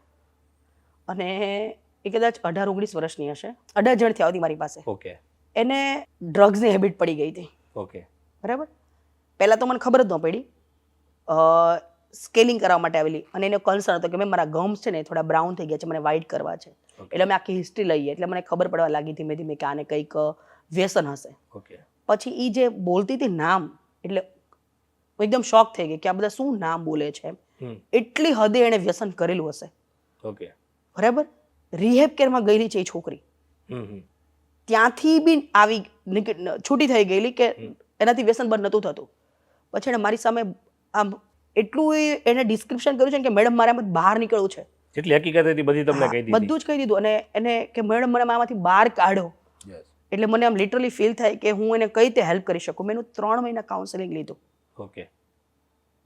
A: અને એ કદાચ 18-19 વર્ષની હશે, 18 જણથી આવતી મારી પાસે.
B: ઓકે.
A: એને ડ્રગ્સની હેબિટ પડી ગઈ હતી,
B: ઓકે.
A: બરાબર. પહેલાં તો મને ખબર જ ન પડી, સ્કેલિંગ કરવા માટે આવેલી, અને એનો કન્સર્ન હતો કે મેં મારા ગમ્સ છે ને થોડા બ્રાઉન થઈ ગયા છે, મને વ્હાઇટ કરવા છે. એટલે અમે આખી હિસ્ટ્રી લઈએ એટલે મને ખબર પડવા લાગી ધીમે ધીમે કે આને કંઈક વ્યસન હશે.
B: ઓકે.
A: પછી એ જે બોલતી હતી નામ, એટલે હું એકદમ શોક થઈ ગઈ કે આ બધા શું નામ બોલે છે. એટલી હદે એણે વ્યસન કરેલું હશે,
B: ઓકે.
A: બરાબર. રિહેબ કેરમાં ગયેલી છે એ છોકરી, ત્યાંથી બી છૂટી થઈ ગયેલી કે એનાથી વ્યસન બંધ નહોતું થતું. પછી એને મારી સામે આમ એટલું એને ડિસ્ક્રિપ્શન કર્યું છે કે મેડમ મારે આમાંથી બહાર નીકળવું છે.
B: જેટલી હકીકત હતી બધી તમને કહી દીધી.
A: બધું જ કહી દીધું. અને એને કે મેડમ મને આમાંથી બહાર કાઢો. એટલે મને આમ લિટરલી ફીલ થાય કે હું એને કઈ રીતે હેલ્પ કરી શકું. મેં એનું 3 મહિના કાઉન્સેલિંગ લીધું.
B: ઓકે.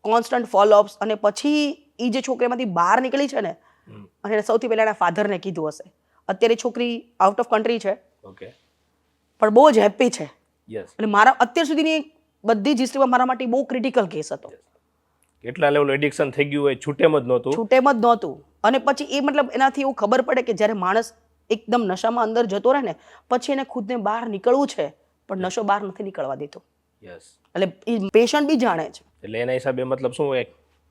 A: કોન્સ્ટન્ટ ફોલોઅપ્સ. અને પછી એ જે છોકરીમાંથી બહાર નીકળી છે ને, અને એને સૌથી પહેલા એના ફાધરને કીધું હશે. અત્યારે છોકરી આઉટ ઓફ કન્ટ્રી છે.
B: ઓકે.
A: પણ બહુ જ હેપી છે.
B: યસ.
A: એટલે મારા અત્યાર સુધીની બધી જ હિસ્ટ્રીમાં મારા માટે બહુ ક્રિટિકલ કેસ હતો.
B: કેટલા લેવલ એડિક્શન થઈ ગયું હોય છૂટેમ જ નહોતું.
A: છૂટેમ જ નહોતું. અને પછી એ મતલબ એનાથી એવું ખબર પડે કે જ્યારે માણસ એકદમ નશામાં અંદર જતો રહે ને, પછી એને ખુદને બહાર નીકળવું છે, પણ નશો બહાર નથી નીકળવા દેતો.
B: યસ.
A: એટલે એ પેશન્ટ બી જાણે છે.
B: એટલે એના હિસાબે મતલબ શું હોય,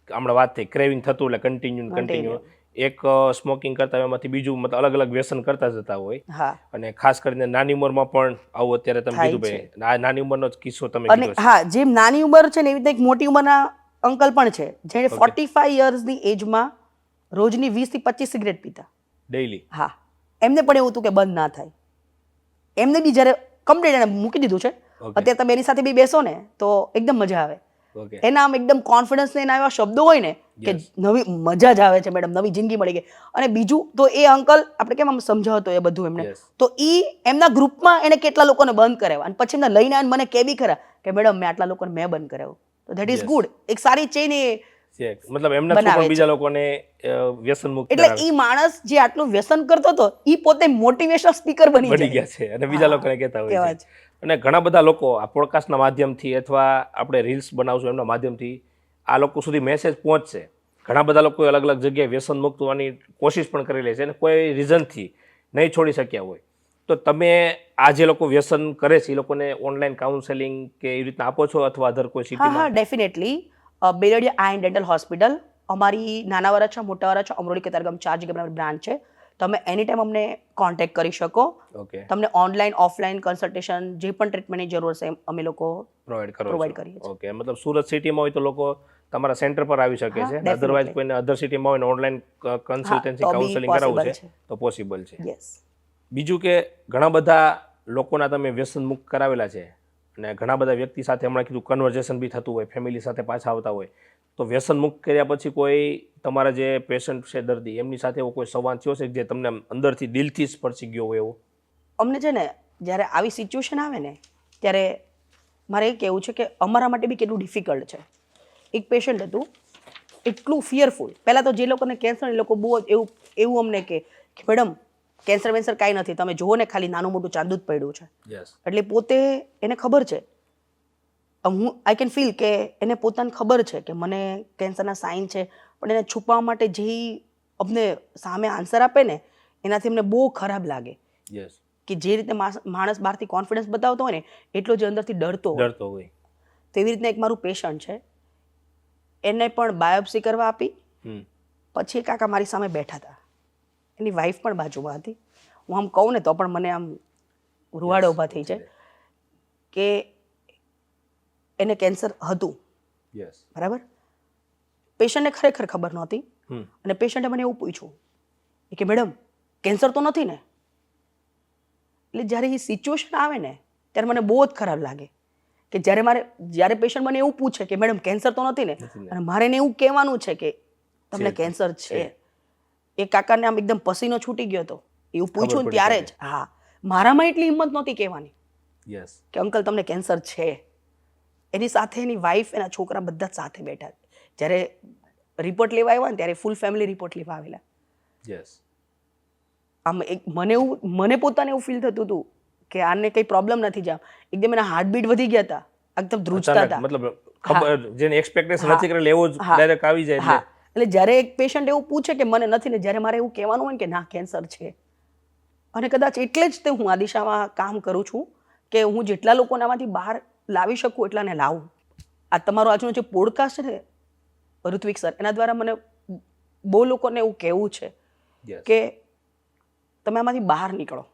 B: હમણાં વાત થઈ ક્રેવિંગ થતું એટલે કન્ટિન્યુ એક સ્મોકિંગ કરતા એમાંથી બીજું મતલબ અલગ અલગ વ્યસન કરતા જતા હોય.
A: હા.
B: અને ખાસ કરીને નાની ઉંમરમાં પણ આવું અત્યારે તમે કીધું ભાઈ, આ નાની ઉંમરનો જ કિસ્સો તમે
A: અને
B: કીધો છે.
A: હા, જેમ નાની ઉંમર છે ને એવી રીતે એક મોટી ઉંમરના અંકલ પણ છે જે 45 યર્સની એજમાં રોજની 20 થી 25 સિગરેટ પીતા
B: ડેઈલી.
A: હા. એમને પણ એવું હતું કે બંધ ના થાય. એમને બી જ્યારે કમ્પ્લીટ એને મૂકી દીધું છે. અત્યારે તમે એની સાથે બી બેસો ને તો એકદમ મજા આવે.
B: ઓકે.
A: એના આમ એકદમ કોન્ફિડન્સ ને એના એવા શબ્દો હોય ને કે નવી મજા જ આવે છે મેડમ, નવી જિંદગી મળી ગઈ. અને બીજું તો એ અંકલ આપણે કેમ આમ સમજાવતો એ બધું એમને, તો એ એમના ગ્રુપમાં એને કેટલા લોકોને બંધ કરાવ્યા અને પછી એમને લઈને આવીને મને કે બી ખરા કે મેડમ મેં આટલા લોકોને મેં બંધ કરાવ્યું. તો ધેટ ઇઝ ગુડ. એક સારી ચેન એ
B: મતલબ એમના થ્રુ પણ બીજા લોકોને વ્યસન મુક્ત
A: એટલે ઈ માણસ જે આટલું વ્યસન કરતો હતો ઈ પોતે મોટિવેશનલ સ્પીકર બની
B: ગયા છે અને બીજા લોકોને કહેતા હોય છે. અને ઘણા બધા લોકો આ પોડકાસ્ટના માધ્યમથી અથવા આપણે રીલ્સ બનાવશું એમના માધ્યમથી આ લોકો સુધી મેસેજ પહોંચશે. ઘણા બધા લોકો અલગ અલગ જગ્યાએ વ્યસન મુક્ત થવાની કોશિશ પણ કરી લે છે અને કોઈ રીઝનથી નહીં છોડી શક્યા હોય. તો તમે આ જે લોકો વ્યસન કરે છે એ લોકોને ઓનલાઈન કાઉન્સેલિંગ કે એવી રીતના આપો છો અથવા અધર કોઈ સિટીમાં?
A: હા, definitely. Beldiya eye and dental hospital અમારી નાના વરાછા, મોટા વરાછા, અમરોલી, કતારગામ 4 જગ્યાએ બ્રાન્ચ છે. તમે એની ટાઈમ અમને કોન્ટેક્ટ કરી શકો.
B: ઓકે.
A: તમને ઓનલાઈન ઓફલાઈન કન્સલ્ટેશન જે પણ ટ્રીટમેન્ટની જરૂર છે અમે લોકો પ્રોવાઈડ કરીએ છીએ.
B: ઓકે. મતલબ સુરત સિટીમાં હોય તો લોકો તમારા સેન્ટર પર આવી શકે છે. અધરવાઇઝ કોઈને અધર સિટીમાં હોય ને ઓનલાઈન કન્સલ્ટન્સી કાઉન્સેલિંગ કરાવવું છે તો પોસિબલ છે.
A: યસ.
B: બીજું કે ઘણા બધા લોકોના તમે વ્યસન મુક્ત કરાવેલા છે અને ઘણા બધા વ્યક્તિ સાથે હમણાં કીધું કન્વર્ઝેશન બી થતું હોય, ફેમિલી સાથે પાછા આવતા હોય, તો વ્યસન મુક્ત કર્યા પછી કોઈ તમારા જે પેશન્ટ છે દર્દી એમની સાથે એવો કોઈ સંવાદ થયો છે જે તમને અંદરથી દિલથી સ્પર્શી ગયો હોય એવો?
A: અમને છે ને જ્યારે આવી સિચ્યુએશન આવે ને ત્યારે મારે એ કહેવું છે કે અમારા માટે બી કેટલું ડિફિકલ્ટ છે. એક પેશન્ટ હતું એટલું ફિયરફુલ. પહેલાં તો જે લોકોને કેન્સર એ લોકો બહુ એવું અમને કે મેડમ કેન્સર વેન્સર કાંઈ નથી, તમે જુઓ ને ખાલી નાનું મોટું ચાંદુ જ પડ્યું છે. એટલે પોતે એને ખબર છે, હું આઈ કેન ફીલ કે એને પોતાને ખબર છે કે મને કેન્સરના સાઇન છે, પણ એને છુપાવવા માટે જે અમને સામે આન્સર આપે ને એનાથી અમને બહુ ખરાબ લાગે. કે જે રીતે માણસ બહારથી કોન્ફિડન્સ બતાવતો હોય ને એટલો જ અંદરથી ડરતો હોય. તો એવી રીતના એક મારું પેશન્ટ છે, એને પણ બાયોપ્સી કરવા આપી. પછી એક કાકા મારી સામે બેઠા હતા, એની વાઈફ પણ બાજુમાં હતી. હું આમ કહું ને તો પણ મને આમ રૂવાડા ઊભા થઈ જાય કે એને કેન્સર હતું. બરાબર. પેશન્ટને ખરેખર ખબર નહોતી અને પેશન્ટે મને એવું પૂછ્યું કે મેડમ કેન્સર તો નથી ને? એટલે જ્યારે એ સિચ્યુએશન આવે ને ત્યારે મને બહુ જ ખરાબ લાગે કે જ્યારે પેશન્ટ મને એવું પૂછે કે મેડમ કેન્સર તો નથી ને, અને મારે એને એવું કહેવાનું છે કે તમને કેન્સર છે. એ કાકાને આમ એકદમ પસીનો છૂટી ગયો હતો એવું પૂછ્યું ને ત્યારે જ. હા, મારામાં એટલી હિંમત નહોતી કહેવાની કે અંકલ તમને કેન્સર છે. એની સાથે એની વાઈફ, એના છોકરા બધા જ સાથે બેઠા. જ્યારે રિપોર્ટ લેવા આવ્યા ને ત્યારે ફૂલ ફેમિલી રિપોર્ટ લેવા આવેલા. આમ મને પોતાને એવું ફીલ થતું હતું કે આને કંઈ પ્રોબ્લેમ નથી. જામ એકદમ એના હાર્ટબીટ વધી ગયા હતા, એકદમ ધ્રુજતા હતા.
B: મતલબ ખબર જેને એક્સપેક્ટેશન નથી કરેલ એવો જ ડાયરેક્ટ આવી જાય.
A: એટલે જ્યારે એક પેશન્ટ એવું પૂછે કે મને નથી ને, જ્યારે મારે એવું કહેવાનું હોય કે ના કેન્સર છે, અને કદાચ એટલે જ તે હું આ દિશામાં કામ કરું છું કે હું જેટલા લોકોને આમાંથી બહાર લાવી શકું એટલાને લાવું. આ તમારો આજનો જે પોડકાસ્ટ છે ને ઋત્વિક સર, એના દ્વારા મને બહુ લોકોને એવું કહેવું છે કે તમે આમાંથી બહાર નીકળો.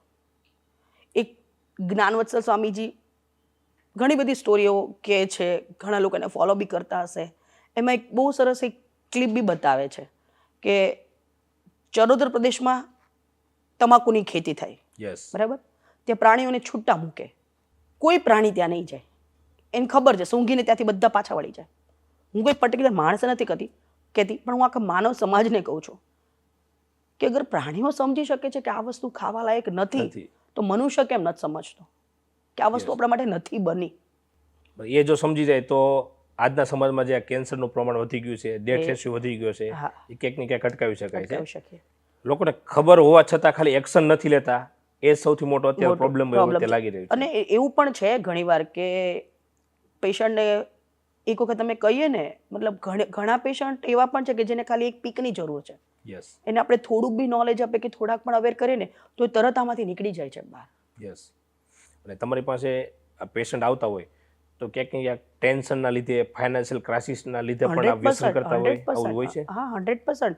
A: એક જ્ઞાનવત્સલ સ્વામીજી ઘણી બધી સ્ટોરીઓ કહે છે, ઘણા લોકો એને ફોલો બી કરતા હશે. એમાં એક બહુ સરસ એક ક્લિપ બી બતાવે છે કે ચરોતર પ્રદેશમાં તમાકુની ખેતી થાય. બરાબર. તે પ્રાણીઓને છૂટા મૂકે, કોઈ પ્રાણી ત્યાં નહીં જાય. એને ખબર છે સૂંઘીને ત્યાંથી બધા પાછા વળી જાય. હું કોઈ પર્ટિક્યુલર માણસ નથી કહેતી, પણ હું આખા માનવ સમાજને કહું છું કે અગર પ્રાણીઓ સમજી શકે છે કે આ વસ્તુ ખાવા લાયક નથી, તો મનુષ્ય કેમ નથી સમજતો કે આ વસ્તુ આપણા માટે નથી બની?
B: એ જો સમજી જાય તો આજના સમાજમાં જે આ કેન્સરનું પ્રમાણ વધી ગયું છે, ડેથ રેશિયો વધી ગયો છે, એ ક્યાંક ને ક્યાંક અટકાવી શકાય છે. લોકોને ખબર હોવા છતાં ખાલી એક્શન નથી લેતા, એ સૌથી મોટો અત્યારે પ્રોબ્લેમ લાગી રહ્યો છે.
A: અને એવું પણ છે ઘણીવાર કે પેશન્ટને એક વખત તમે કહીએ ને, મતલબ ઘણા પેશન્ટ એવા પણ છે કે જેને ખાલી એક પીકની જરૂર છે. એને આપણે થોડુંક બી નોલેજ આપે કે થોડાક પણ અવેર કરીએ ને તો એ તરત આમાંથી નીકળી જાય છે બહાર.
B: અને તમારી પાસે આ પેશન્ટ આવતા હોય તો ક્યાંક ને ક્યાંક ટેન્શનના લીધે, ફાઇનાન્શિયલ ક્રાઇસિસના લીધે પણ આ વ્યસન કરતા હોય, આવું હોય છે?
A: હા, 100%.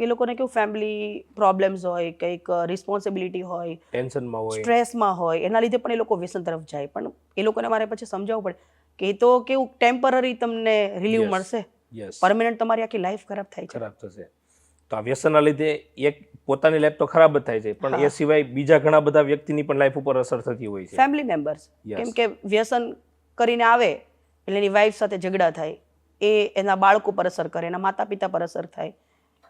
A: એ લોકોને કેવું ફેમિલી પ્રોબ્લેમ્સ હોય, કંઈક રિસ્પોન્સિબિલિટી હોય,
B: ટેન્શનમાં હોય,
A: સ્ટ્રેસમાં હોય, એના લીધે પણ એ લોકો વ્યસન તરફ જાય. પણ એ લોકોને મારે પછી સમજાવવું પડે કે એ તો કેવું ટેમ્પરરી તમને રિલીવ મળશે, પરમેનન્ટ તમારી આખી લાઈફ ખરાબ થાય છે.
B: ખરાબ થશે. તો આ વ્યસનના લીધે એક પોતાની લાઈફ તો ખરાબ જ થાય છે, પણ એ સિવાય બીજા ઘણા બધા વ્યક્તિની પણ લાઈફ ઉપર અસર થતી હોય છે.
A: ફેમિલી મેમ્બર્સ, કેમ કે વ્યસન કરીને આવે એટલે એની વાઈફ સાથે ઝઘડા થાય, એ એના બાળકો પર અસર કરે, એના માતા પિતા પર અસર થાય,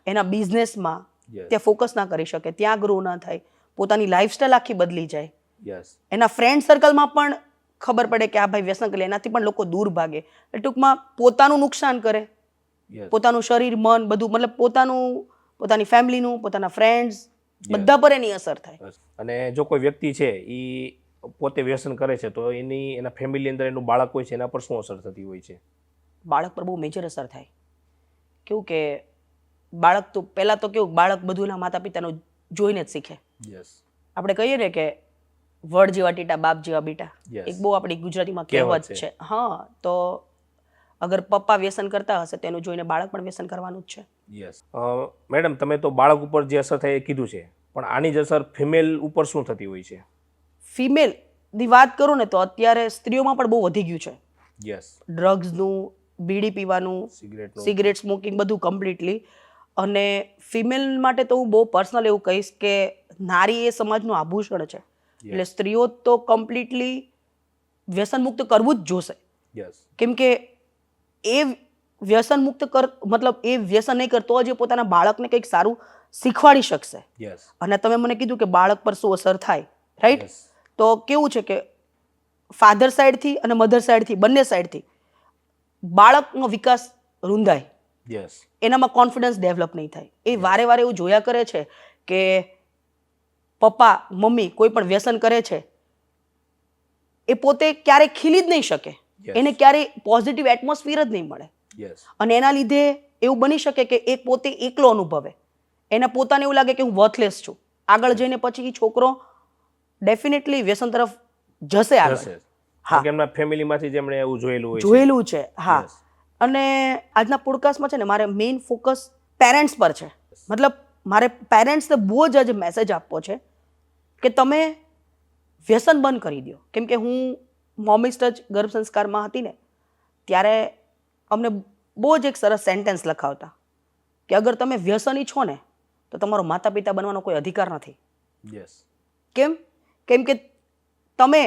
A: એના બિઝનેસમાં ત્યાં ફોકસ ના કરી શકે, ત્યાં ગ્રો ના થાય, પોતાની લાઈફસ્ટાઈલ આખી બદલી જાય, એના ફ્રેન્ડ સર્કલમાં પણ ખબર પડે કે આ ભાઈ વ્યસન કરે, એનાથી પણ લોકો દૂર ભાગે. ટૂંકમાં પોતાનું નુકસાન કરે, પોતાનું શરીર, મન, બધું, મતલબ પોતાની ફેમિલીનું, પોતાના ફ્રેન્ડ્સ, બધા પર એની અસર થાય.
B: અને જો કોઈ વ્યક્તિ છે એ પોતે વ્યસન કરે છે તો એના ફેમિલી અંદર એનું બાળક હોય છે, એના પર શું અસર થતી હોય છે?
A: બાળક પર બહુ મેજર અસર થાય. કેવું કે બાળક તો પહેલા તો કેવું, બાળક બધું એના માતા પિતાનું જોઈને જ શીખે. આપણે કહીએ ને કે વડ જેવા ટીટા, બાપ જેવા બીટા, એક બહુ આપણી ગુજરાતીમાં કહેવત છે. હા, તો અગર પપ્પા વ્યસન કરતા હશે તો એનું જોઈને બાળક પણ વ્યસન કરવાનું જ છે.
B: મેડમ, તમે તો બાળક ઉપર જે અસર થાય એ કીધું છે, પણ આની જ અસર ફિમેલ ઉપર શું થતી હોય છે?
A: ફિમેલ ની વાત કરું ને તો અત્યારે સ્ત્રીઓમાં પણ બહુ વધી ગયું છે. ડ્રગ્સનું, બીડી પીવાનું, સિગરેટ સ્મોકિંગ, બધું કમ્પ્લીટલી. અને ફિમેલ માટે તો હું બહુ પર્સનલ એવું કહીશ કે નારી એ સમાજનું આભૂષણ છે, એટલે સ્ત્રીઓ તો કમ્પ્લીટલી વ્યસન મુક્ત કરવું જ જોશે. કેમ કે એ વ્યસન મુક્ત મતલબ એ વ્યસન નહીં કરતો જ એ પોતાના બાળકને કંઈક સારું શીખવાડી શકશે. અને તમે મને કીધું કે બાળક પર શું અસર થાય, રાઈટ? તો કેવું છે કે ફાધર સાઈડથી અને મધર સાઈડથી, બંને સાઈડથી બાળકનો વિકાસ રૂંધાય, એનામાં કોન્ફિડન્સ ડેવલપ નહીં થાય. એ વારે વારે એવું જોયા કરે છે કે પપ્પા, મમ્મી કોઈ પણ વ્યસન કરે છે, એ પોતે ક્યારેય ખીલી જ નહીં શકે, એને ક્યારેય પોઝિટિવ એટમોસ્ફિયર જ નહીં મળે. અને એના લીધે એવું બની શકે કે એ પોતે એકલો અનુભવે, એને પોતાને એવું લાગે કે હું વર્થલેસ છું. આગળ જઈને પછી એ છોકરો ડેફિનેટલી વ્યસન તરફ જશે આગળ.
B: હા, એમના ફેમિલીમાંથી જેમણે એવું જોયેલું
A: છે. હા, અને આજના પોડકાસ્ટમાં છે ને મારે મેઇન ફોકસ પેરેન્ટ્સ પર છે. મતલબ મારે પેરેન્ટ્સને બહુ જ આજે મેસેજ આપવો છે કે તમે વ્યસન બંધ કરી દો. કેમ કે હું મોમિસ ટચ ગર્ભ સંસ્કારમાં હતી ને ત્યારે અમને બહુ જ એક સરસ સેન્ટેન્સ લખાવતા કે અગર તમે વ્યસની છો ને તો તમારો માતા પિતા બનવાનો કોઈ અધિકાર નથી. કેમ? કેમ કે તમે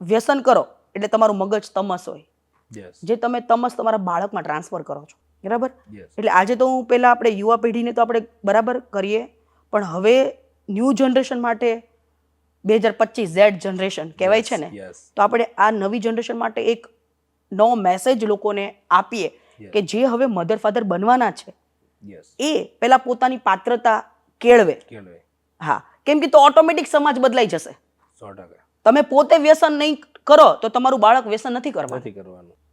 A: વ્યસન કરો એટલે તમારું મગજ તમસ હોય, જે તમે તમસ તમારા બાળકમાં ટ્રાન્સફર કરો છો, બરાબર? એટલે આજે તો હું પહેલાં આપણે યુવા પેઢીને તો આપણે બરાબર કરીએ, પણ હવે ન્યૂ જનરેશન માટે 2025 ઝેડ જનરેશન કહેવાય છે ને, તો આપણે આ નવી જનરેશન માટે એક નવો મેસેજ લોકોને આપીએ કે જે હવે મધર ફાધર બનવાના છે એ પહેલા પોતાની પાત્રતા કેળવે. હા, કેમ કે તો ઓટોમેટિક સમાજ બદલાઈ જશે.
B: 100%.
A: તમે પોતે વ્યસન નહીં કરો તો તમારું બાળક વ્યસન નથી કરવાનું.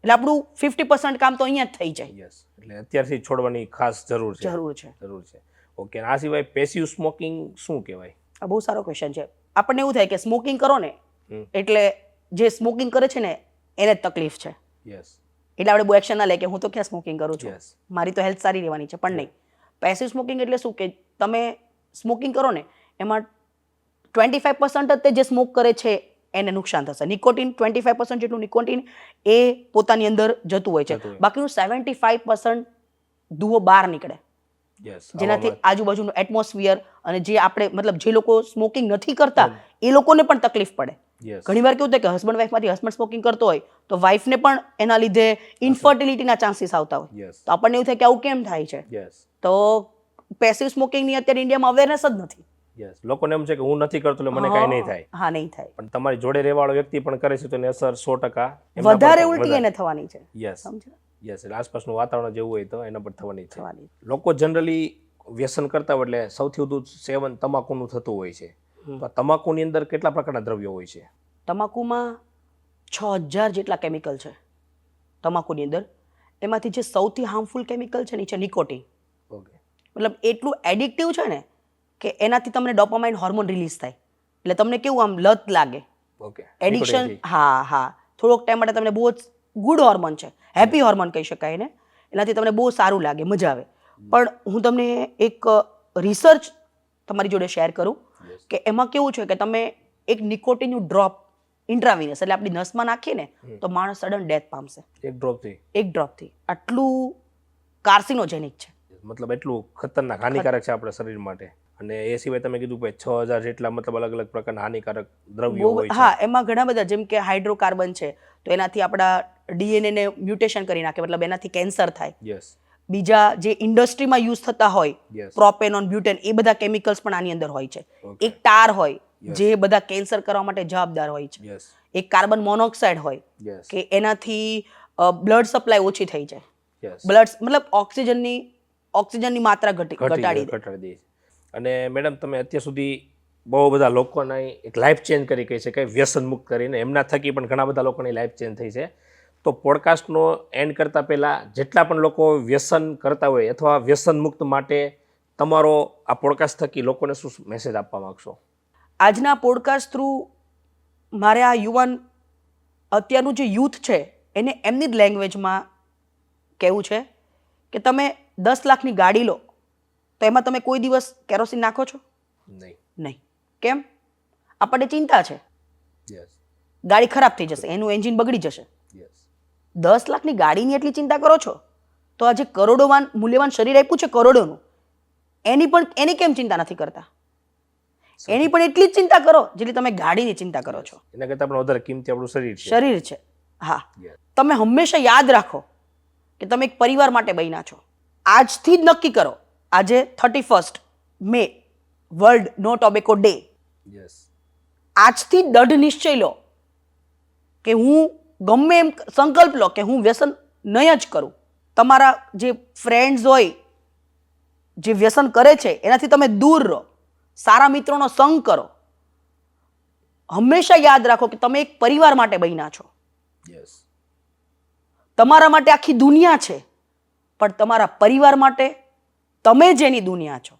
A: એટલે આપણું 50% કામ તો અહીંયા જ થઈ જાય.
B: એટલે અત્યારથી છોડવાની ખાસ જરૂર છે. ઓકે, આ સિવાય પેસિવ સ્મોકિંગ શું કહેવાય?
A: આ બહુ સારો ક્વેશ્ચન છે. આપણને એવું થાય કે સ્મોકિંગ કરો ને એટલે જે સ્મોકિંગ કરે છે ને એને જ તકલીફ છે, એટલે આપણે બહુ એક્શન ના લે કે હું તો ક્યાં સ્મોકિંગ કરું છું, મારી તો હેલ્થ સારી રહેવાની છે. પણ નહીં, પેસિવ સ્મોકિંગ એટલે શું કે તમે સ્મોકિંગ કરો ને એમાં 25% જ તે જે સ્મોક કરે છે એને નુકસાન થશે. નિકોટિન 25% જેટલું નિકોટિન એ પોતાની અંદર જતું હોય છે, બાકીનું 75% ધુઓ બહાર નીકળે.
B: યસ
A: જેનાથી આજુબાજુનું એટમોસ્ફિયર અને જે આપણે મતલબ જે લોકો સ્મોકિંગ નથી કરતા એ લોકોને પણ તકલીફ પડે.
B: યસ
A: ઘણીવાર કેવું થાય કે હસબન્ડ વાઈફમાંથી હસબન્ડ સ્મોકિંગ કરતો હોય તો વાઈફને પણ એના લીધે ઇન્ફર્ટિલિટીના ચાન્સીસ આવતા હોય.
B: યસ
A: તો આપણને એવું થાય કે આવું કેમ થાય છે.
B: યસ
A: તો પેસિવ સ્મોકિંગની અત્યારે ઇન્ડિયામાં અવેરનેસ જ નથી.
B: યસ લોકોને એમ છે કે હું નથી કરતો એટલે મને કાંઈ નહીં થાય,
A: હા, નહીં થાય.
B: પણ તમારી જોડે રહેવાળો વ્યક્તિ પણ કરે છે તો એની અસર 100% એમના પર
A: વધારે
B: પણ
A: ઉલટી એને થવાની છે.
B: યસ
A: સમજ્યા?
B: યસ એટલે આસપાસનું વાતાવરણ જેવું હોય તો એના પર થવાની છે.
A: થવાની.
B: લોકો જનરલી વ્યસન કરતા હોય એટલે સૌથી વધુ સેવન તમાકુનું થતું હોય છે. તો આ તમાકુની અંદર કેટલા પ્રકારના દ્રવ્યો હોય છે?
A: તમાકુમાં 6000 જેટલા કેમિકલ છે તમાકુની અંદર. એમાંથી જે સૌથી હાર્મફુલ કેમિકલ છે ને એ છે નિકોટિન.
B: ઓકે
A: મતલબ એટલું એડિક્ટિવ છે ને કે એનાથી તમને ડોપામાઇન હોર્મોન રિલીઝ થાય એટલે તમને કેવું આમ લત લાગે,
B: ઓકે
A: એડિક્શન. હા, થોડોક ટાઈમ માટે તમને બહુ જ ગુડ હોર્મોન છે, હેપી હોર્મોન કહી શકાય એને. એનાથી તમને બહુ સારું લાગે, મજા આવે. પણ હું તમને એક રિસર્ચ તમારી જોડે શેર કરું કે એમાં કેવું છે કે તમે એક નિકોટિનનું ડ્રોપ ઇન્ટ્રાવિનસ એટલે આપણી નસમાં નાખીએ ને તો માણસ સડન ડેથ પામશે
B: એક ડ્રોપથી.
A: એક ડ્રોપથી. આટલું કાર્સિનોજેનિક છે.
B: મતલબ એટલું ખતરનાક હાનિકારક છે આપણા શરીર માટે. અને એ સિવાય તમે કીધું કે 6000 જેટલા મતલબ અલગ અલગ પ્રકારના હાનિકારક દ્રવ્યો હોય છે.
A: હા, એમાં ઘણા બધા જેમ કે હાઇડ્રોકાર્બન છે તો એનાથી આપણા ડીએનએ ને મ્યુટેશન કરી નાખે, મતલબ એનાથી કેન્સર થાય.
B: યસ
A: બીજા જે ઇન્ડસ્ટ્રીમાં યુઝ થતા હોય
B: યસ
A: પ્રોપેનોન, બ્યુટેન, એ બધા કેમિકલ્સ પણ આની અંદર હોય છે.
B: Okay.
A: એક ટાર હોય જે બધા કેન્સર કરવા માટે જવાબદાર હોય છે.
B: યસ
A: એક કાર્બન મોનોક્સાઇડ હોય
B: યસ
A: કે એનાથી બ્લડ સપ્લાય ઓછી થઈ જાય.
B: યસ
A: બ્લડ મતલબ ઓક્સિજનની માત્રા ઘટાડી દે.
B: ઘટાડી દે. અને મેડમ તમે અત્યાર સુધી બહુ બધા લોકોને એક લાઈફ ચેન્જ કરી કહી શકાય, વ્યસન મુક્ત કરીને. એમના થકી પણ ઘણા બધા લોકોની લાઈફ ચેન્જ થઈ છે. તો પોડકાસ્ટનો એન્ડ કરતાં પહેલાં જેટલા પણ લોકો વ્યસન કરતા હોય અથવા વ્યસન મુક્ત માટે તમારો આ પોડકાસ્ટ થકી લોકોને શું મેસેજ આપવા માંગશો?
A: આજના પોડકાસ્ટ થ્રુ મારે આ અત્યારનું જે યુથ છે એને એમની જ લેંગ્વેજમાં કહેવું છે કે તમે 10 લાખની ગાડી લો તો એમાં તમે કોઈ દિવસ કેરોસીન નાખો છો? નહીં. કેમ? આપણને ચિંતા છે
B: યસ
A: ગાડી ખરાબ થઈ જશે, એનું એન્જિન બગડી જશે.
B: યસ
A: 10 લાખની ગાડીની એટલી ચિંતા કરો છો તો આ જે કરોડોવાન મૂલ્યવાન શરીર આપ્યું છે કરોડોનું, એની કેમ ચિંતા નથી કરતા? એની પણ એટલી જ ચિંતા કરો જેટલી તમે ગાડીની ચિંતા કરો છો.
B: એના કરતાં પણ વધારે કિંમતી આપણું શરીર છે.
A: શરીર છે. હા,
B: Yes.
A: તમે હંમેશા યાદ રાખો કે તમે એક પરિવાર માટે બન્યા છો. આજથી જ નક્કી કરો, આજે 31 મે વર્લ્ડ નો ટોબેકો ડે.
B: યસ
A: આજથી જ દૃઢ નિશ્ચય લો કે હું ગમે એમ સંકલ્પ લો કે હું વ્યસન નહીં જ કરું. તમારા જે ફ્રેન્ડ્સ હોય જે વ્યસન કરે છે એનાથી તમે દૂર રહો, સારા મિત્રોનો સંગ કરો. હંમેશા યાદ રાખો કે તમે એક પરિવાર માટે બન્યા છો.
B: યસ
A: તમારા માટે આખી દુનિયા છે પણ તમારા પરિવાર માટે તમે જેની દુનિયા છો.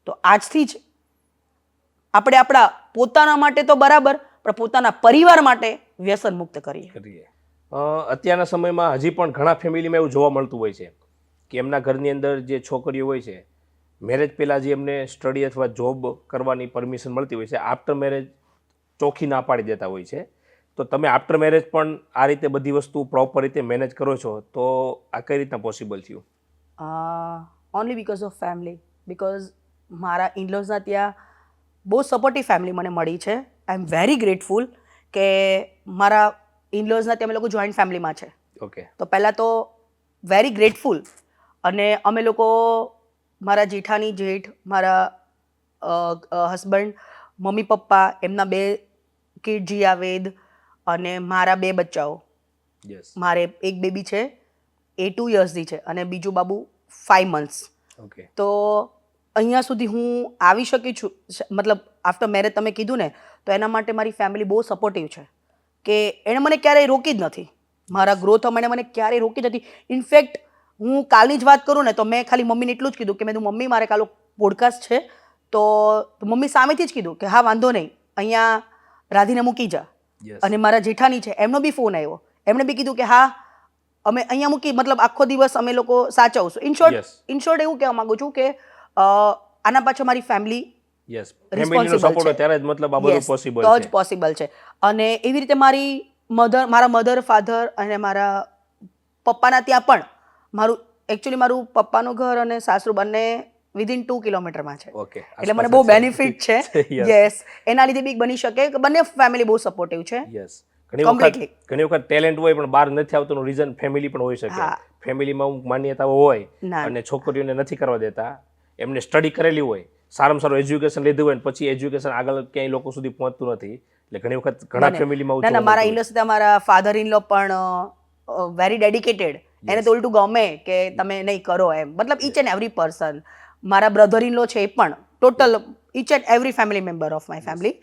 A: તો આજથી જ આપણે આપણા પોતાના માટે તો બરાબર પણ પોતાના પરિવાર માટે વ્યસન મુક્ત કરીએ.
B: અત્યારના સમયમાં હજી પણ ઘણા ફેમિલીમાં એવું જોવા મળતું હોય છે કે એમના ઘરની અંદર જે છોકરીઓ હોય છે મેરેજ પહેલાં જે એમને સ્ટડી અથવા જોબ કરવાની પરમિશન મળતી હોય છે, આફ્ટર મેરેજ ચોખ્ખી ના પાડી દેતા હોય છે. તો તમે આફ્ટર મેરેજ પણ આ રીતે બધી વસ્તુ પ્રોપર રીતે મેનેજ કરો છો તો આ કઈ રીતના પોસિબલ થયું?
A: Only because of family. Because મારા ઇનલોઝના ત્યાં બહુ સપોર્ટિવ ફેમિલી મને મળી છે. આઈ એમ વેરી ગ્રેટફુલ કે મારા ઇનલોઝના ત્યાં અમે લોકો જોઈન્ટ ફેમિલીમાં છે.
B: ઓકે
A: તો પહેલાં તો વેરી ગ્રેટફુલ. અને અમે લોકો મારા જેઠાની જેઠ, મારા હસબન્ડ, મમ્મી પપ્પા, એમના 2 કિડ જીયા વેદ અને મારા 2 બચ્ચાઓ.
B: યસ
A: મારે એક બેબી છે એ 2 યર્સની છે અને બીજું બાબુ 5 months.
B: ઓકે
A: તો અહીંયા સુધી હું આવી શકી છું. મતલબ આફ્ટર મેરેજ તમે કીધું ને તો એના માટે મારી ફેમિલી બહુ સપોર્ટિવ છે કે એણે મને ક્યારેય રોકી જ નથી. મારા ગ્રોથમાં મને ક્યારેય રોકી જ નથી. ઇનફેક્ટ હું કાલની જ વાત કરું ને તો મેં ખાલી મમ્મીને એટલું જ કીધું કે મેં કીધું મમ્મી મારે કાલો પોડકાસ્ટ છે તો મમ્મી સામેથી જ કીધું કે હા વાંધો નહીં, અહીંયા રાધીને મૂકી જા.
B: યસ
A: અને મારા જેઠાની છે એમનો બી ફોન આવ્યો, એમણે બી કીધું કે હા અમે અહીંયા મૂકી, મતલબ આખો દિવસ અમે લોકો સાચવશું. ઇન શોર્ટ એવું કહેવા માંગુ છું કે આના પાછળ મારી ફેમિલી
B: યસ ફેમિલીનો સપોર્ટ હોય ત્યારે જ મતલબ આ બધું પોસિબલ
A: તો
B: છે.
A: જ પોસિબલ છે. અને એવી રીતે મારા મધર ફાધર અને મારા પપ્પાના ત્યાં પણ મારું પપ્પાનું ઘર અને સાસરું બંને વિધિન 2 કિલોમીટરમાં છે.
B: ઓકે
A: એટલે મને બહુ બેનિફિટ છે.
B: Yes.
A: યસ, એના લીધે બી બની શકે કે બંને ફેમિલી બહુ સપોર્ટિવ છે.
B: યસ ઘણી
A: Completely.
B: વખત ટેલેન્ટ હોય પણ બહાર નથી આવતું રીઝન ફેમિલી પણ હોઈ શકે.
A: હા.
B: ફેમિલીમાં અમુક માન્યતાઓ હોય
A: ના.
B: અને છોકરીઓને નથી કરવા દેતા. એમને સ્ટડી કરેલી હોય, સારામાં સારું એજ્યુકેશન લીધું હોય ને પછી એજ્યુકેશન આગળ ક્યાંય લોકો સુધી પહોંચતું નથી. એટલે ઘણી વખત ઘણા ફેમિલીમાં
A: ના ના, મારા ઇન્ડસ્ટ્રી મારા ફાધર ઇન લો પણ વેરી ડેડિકેટેડ. એને તો ઉલટું ગમે કે તમે નહીં કરો એમ. મતલબ ઈચ એન્ડ એવરી પર્સન. મારા બ્રધર ઇન લો છે એ પણ total each and every family member of my family.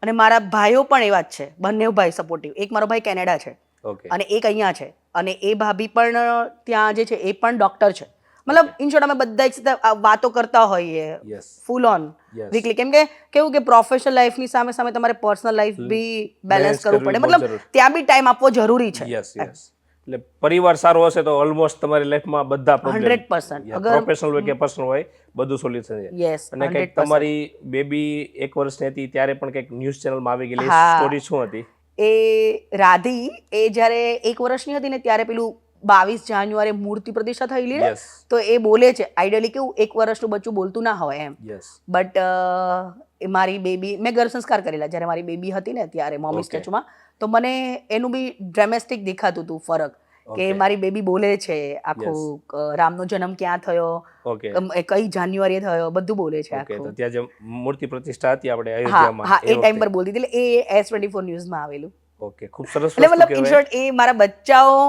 A: અને મારા ભાઈઓ પણ એવા જ છે, બંને ભાઈ સપોર્ટિવ. એક મારો ભાઈ કેનેડા છે
B: ઓકે
A: અને એક અહીંયા છે, અને એ ભાભી પણ ત્યાં જે છે એ પણ ડોક્ટર છે. મતલબ ઇન શોર્ટ અમે બધા એક સાથે વાતો કરતા હોઈએ
B: yes
A: full on
B: Yes.
A: Weekly. કેમ કે કેવું કે પ્રોફેશનલ લાઈફની સામે સામે તમારે પર્સનલ લાઈફ બી બેલેન્સ કરવું પડે.
B: બહુ
A: મતલબ
B: જરૂરી.
A: ત્યાં બી ટાઈમ આપવો જરૂરી છે.
B: યસ યસ એટલે પરિવાર સારો હશે તો ઓલમોસ્ટ તમારી લાઈફમાં બધા પ્રોબ્લેમ
A: 100%. અગર
B: પ્રોફેશનલ હોય કે પર્સનલ હોય બધું સોલ્યુશન છે.
A: યસ,
B: અને કંઈક
A: 100%.
B: તમારી બેબી 1 વર્ષની હતી ત્યારે પણ કંઈક ન્યૂઝ ચેનલમાં આવી ગયેલી
A: હા.
B: સ્ટોરી શું હતી?
A: એ રાધી એ જ્યારે 1 વર્ષની હતી ને ત્યારે પેલું 22 જાન્યુઆરી મૂર્તિ પ્રતિષ્ઠા થયેલી ને,
B: યસ
A: તો એ બોલે છે. આઈડિયલી કેવું 1 વર્ષનું બચ્ચું બોલતું ના હોય એમ.
B: યસ
A: બટ એ મારી બેબી, મેં ઘર સંસ્કાર કરેલા જ્યારે મારી બેબી હતી ને ત્યારે મોમી
B: Okay.
A: સ્ટેચ્યુમાં. તો મને એનું બી ડ્રામેસ્ટિક દેખાતું હતું ફરક કે
B: Okay.
A: મારી બેબી બોલે છે આખું રામનો જન્મ ક્યાં થયો,
B: ઓકે
A: એ કઈ જાન્યુઆરીએ થયો, બધું બોલે છે
B: ઓકે તો
A: આખું.
B: ત્યાં જે મૂર્તિ પ્રતિષ્ઠા હતી આપણે
A: હા
B: અયોધ્યામાં
A: હા, એ ટાઈમ
B: વખતે.
A: પર બોલતી હતી. એટલે એ S24 ન્યૂઝમાં આવેલું.
B: ઓકે ખૂબ સરસ
A: એટલે
B: વસ્તુ
A: મતલબ ઇન
B: કહેવાય.
A: શોર્ટ એ મારા બચ્ચાઓ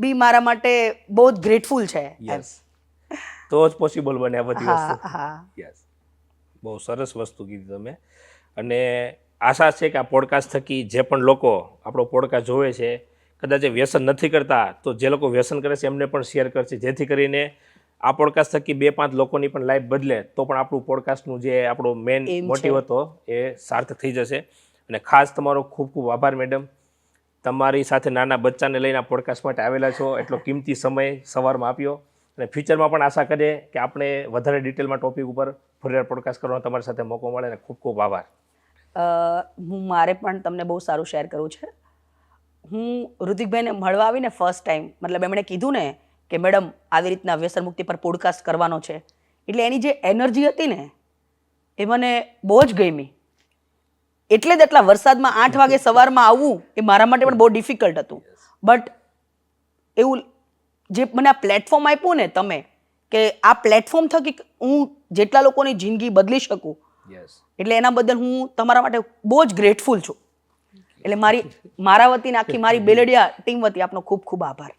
A: બી મારા માટે બહુ જ ગ્રેટફુલ છે.
B: યસ તો જ પોસિબલ બને આ બધી
A: હા
B: વસ્તુ.
A: હા.
B: યસ બહુ સરસ વસ્તુ કીધી તમે. અને આશા છે કે આ પોડકાસ્ટ થકી જે પણ લોકો આપણો પોડકાસ્ટ જોવે છે કદાચ એ વ્યસન નથી કરતા તો જે લોકો વ્યસન કરે છે એમને પણ શેર કરશે, જેથી કરીને આ પોડકાસ્ટ થકી 2-5 લોકોની પણ લાઈફ બદલે તો પણ આપણું પોડકાસ્ટનું જે આપણો મેઇન
A: એમ છે.
B: મોટિવ હતો એ સાર્થક થઈ જશે. અને ખાસ તમારો ખૂબ ખૂબ આભાર મેડમ. તમારી સાથે નાના બચ્ચાને લઈને આ પોડકાસ્ટ માટે આવેલા છો, એટલો કિંમતી સમય સવારમાં આપ્યો. અને ફ્યુચરમાં પણ આશા કરીએ કે આપણે વધારે ડિટેલમાં ટોપિક ઉપર ફરીવાર પોડકાસ્ટ કરવાનો તમારી સાથે મોકો મળે. અને ખૂબ ખૂબ આભાર.
A: મારે પણ તમને બહુ સારું શેર કરવું છે. હું ઋતિકભાઈને મળવા આવીને ફર્સ્ટ ટાઈમ, મતલબ એમણે કીધું ને કે મેડમ આવી રીતના વ્યસન મુક્તિ પર પોડકાસ્ટ કરવાનો છે, એટલે એની જે એનર્જી હતી ને એ મને બહુ જ ગમી. એટલે જ એટલા વરસાદમાં 8 વાગે સવારમાં આવવું એ મારા માટે પણ બહુ ડિફિકલ્ટ હતું. બટ એવું જે મને આ પ્લેટફોર્મ આપ્યું ને તમે, કે આ પ્લેટફોર્મ થકી હું જેટલા લોકોની જિંદગી બદલી શકું,
B: યસ
A: એટલે એના બદલ હું તમારા માટે બહુ જ ગ્રેટફુલ છું. એટલે મારા વતીને આખી મારી બેલડિયા ટીમ વતી આપનો ખૂબ ખૂબ આભાર.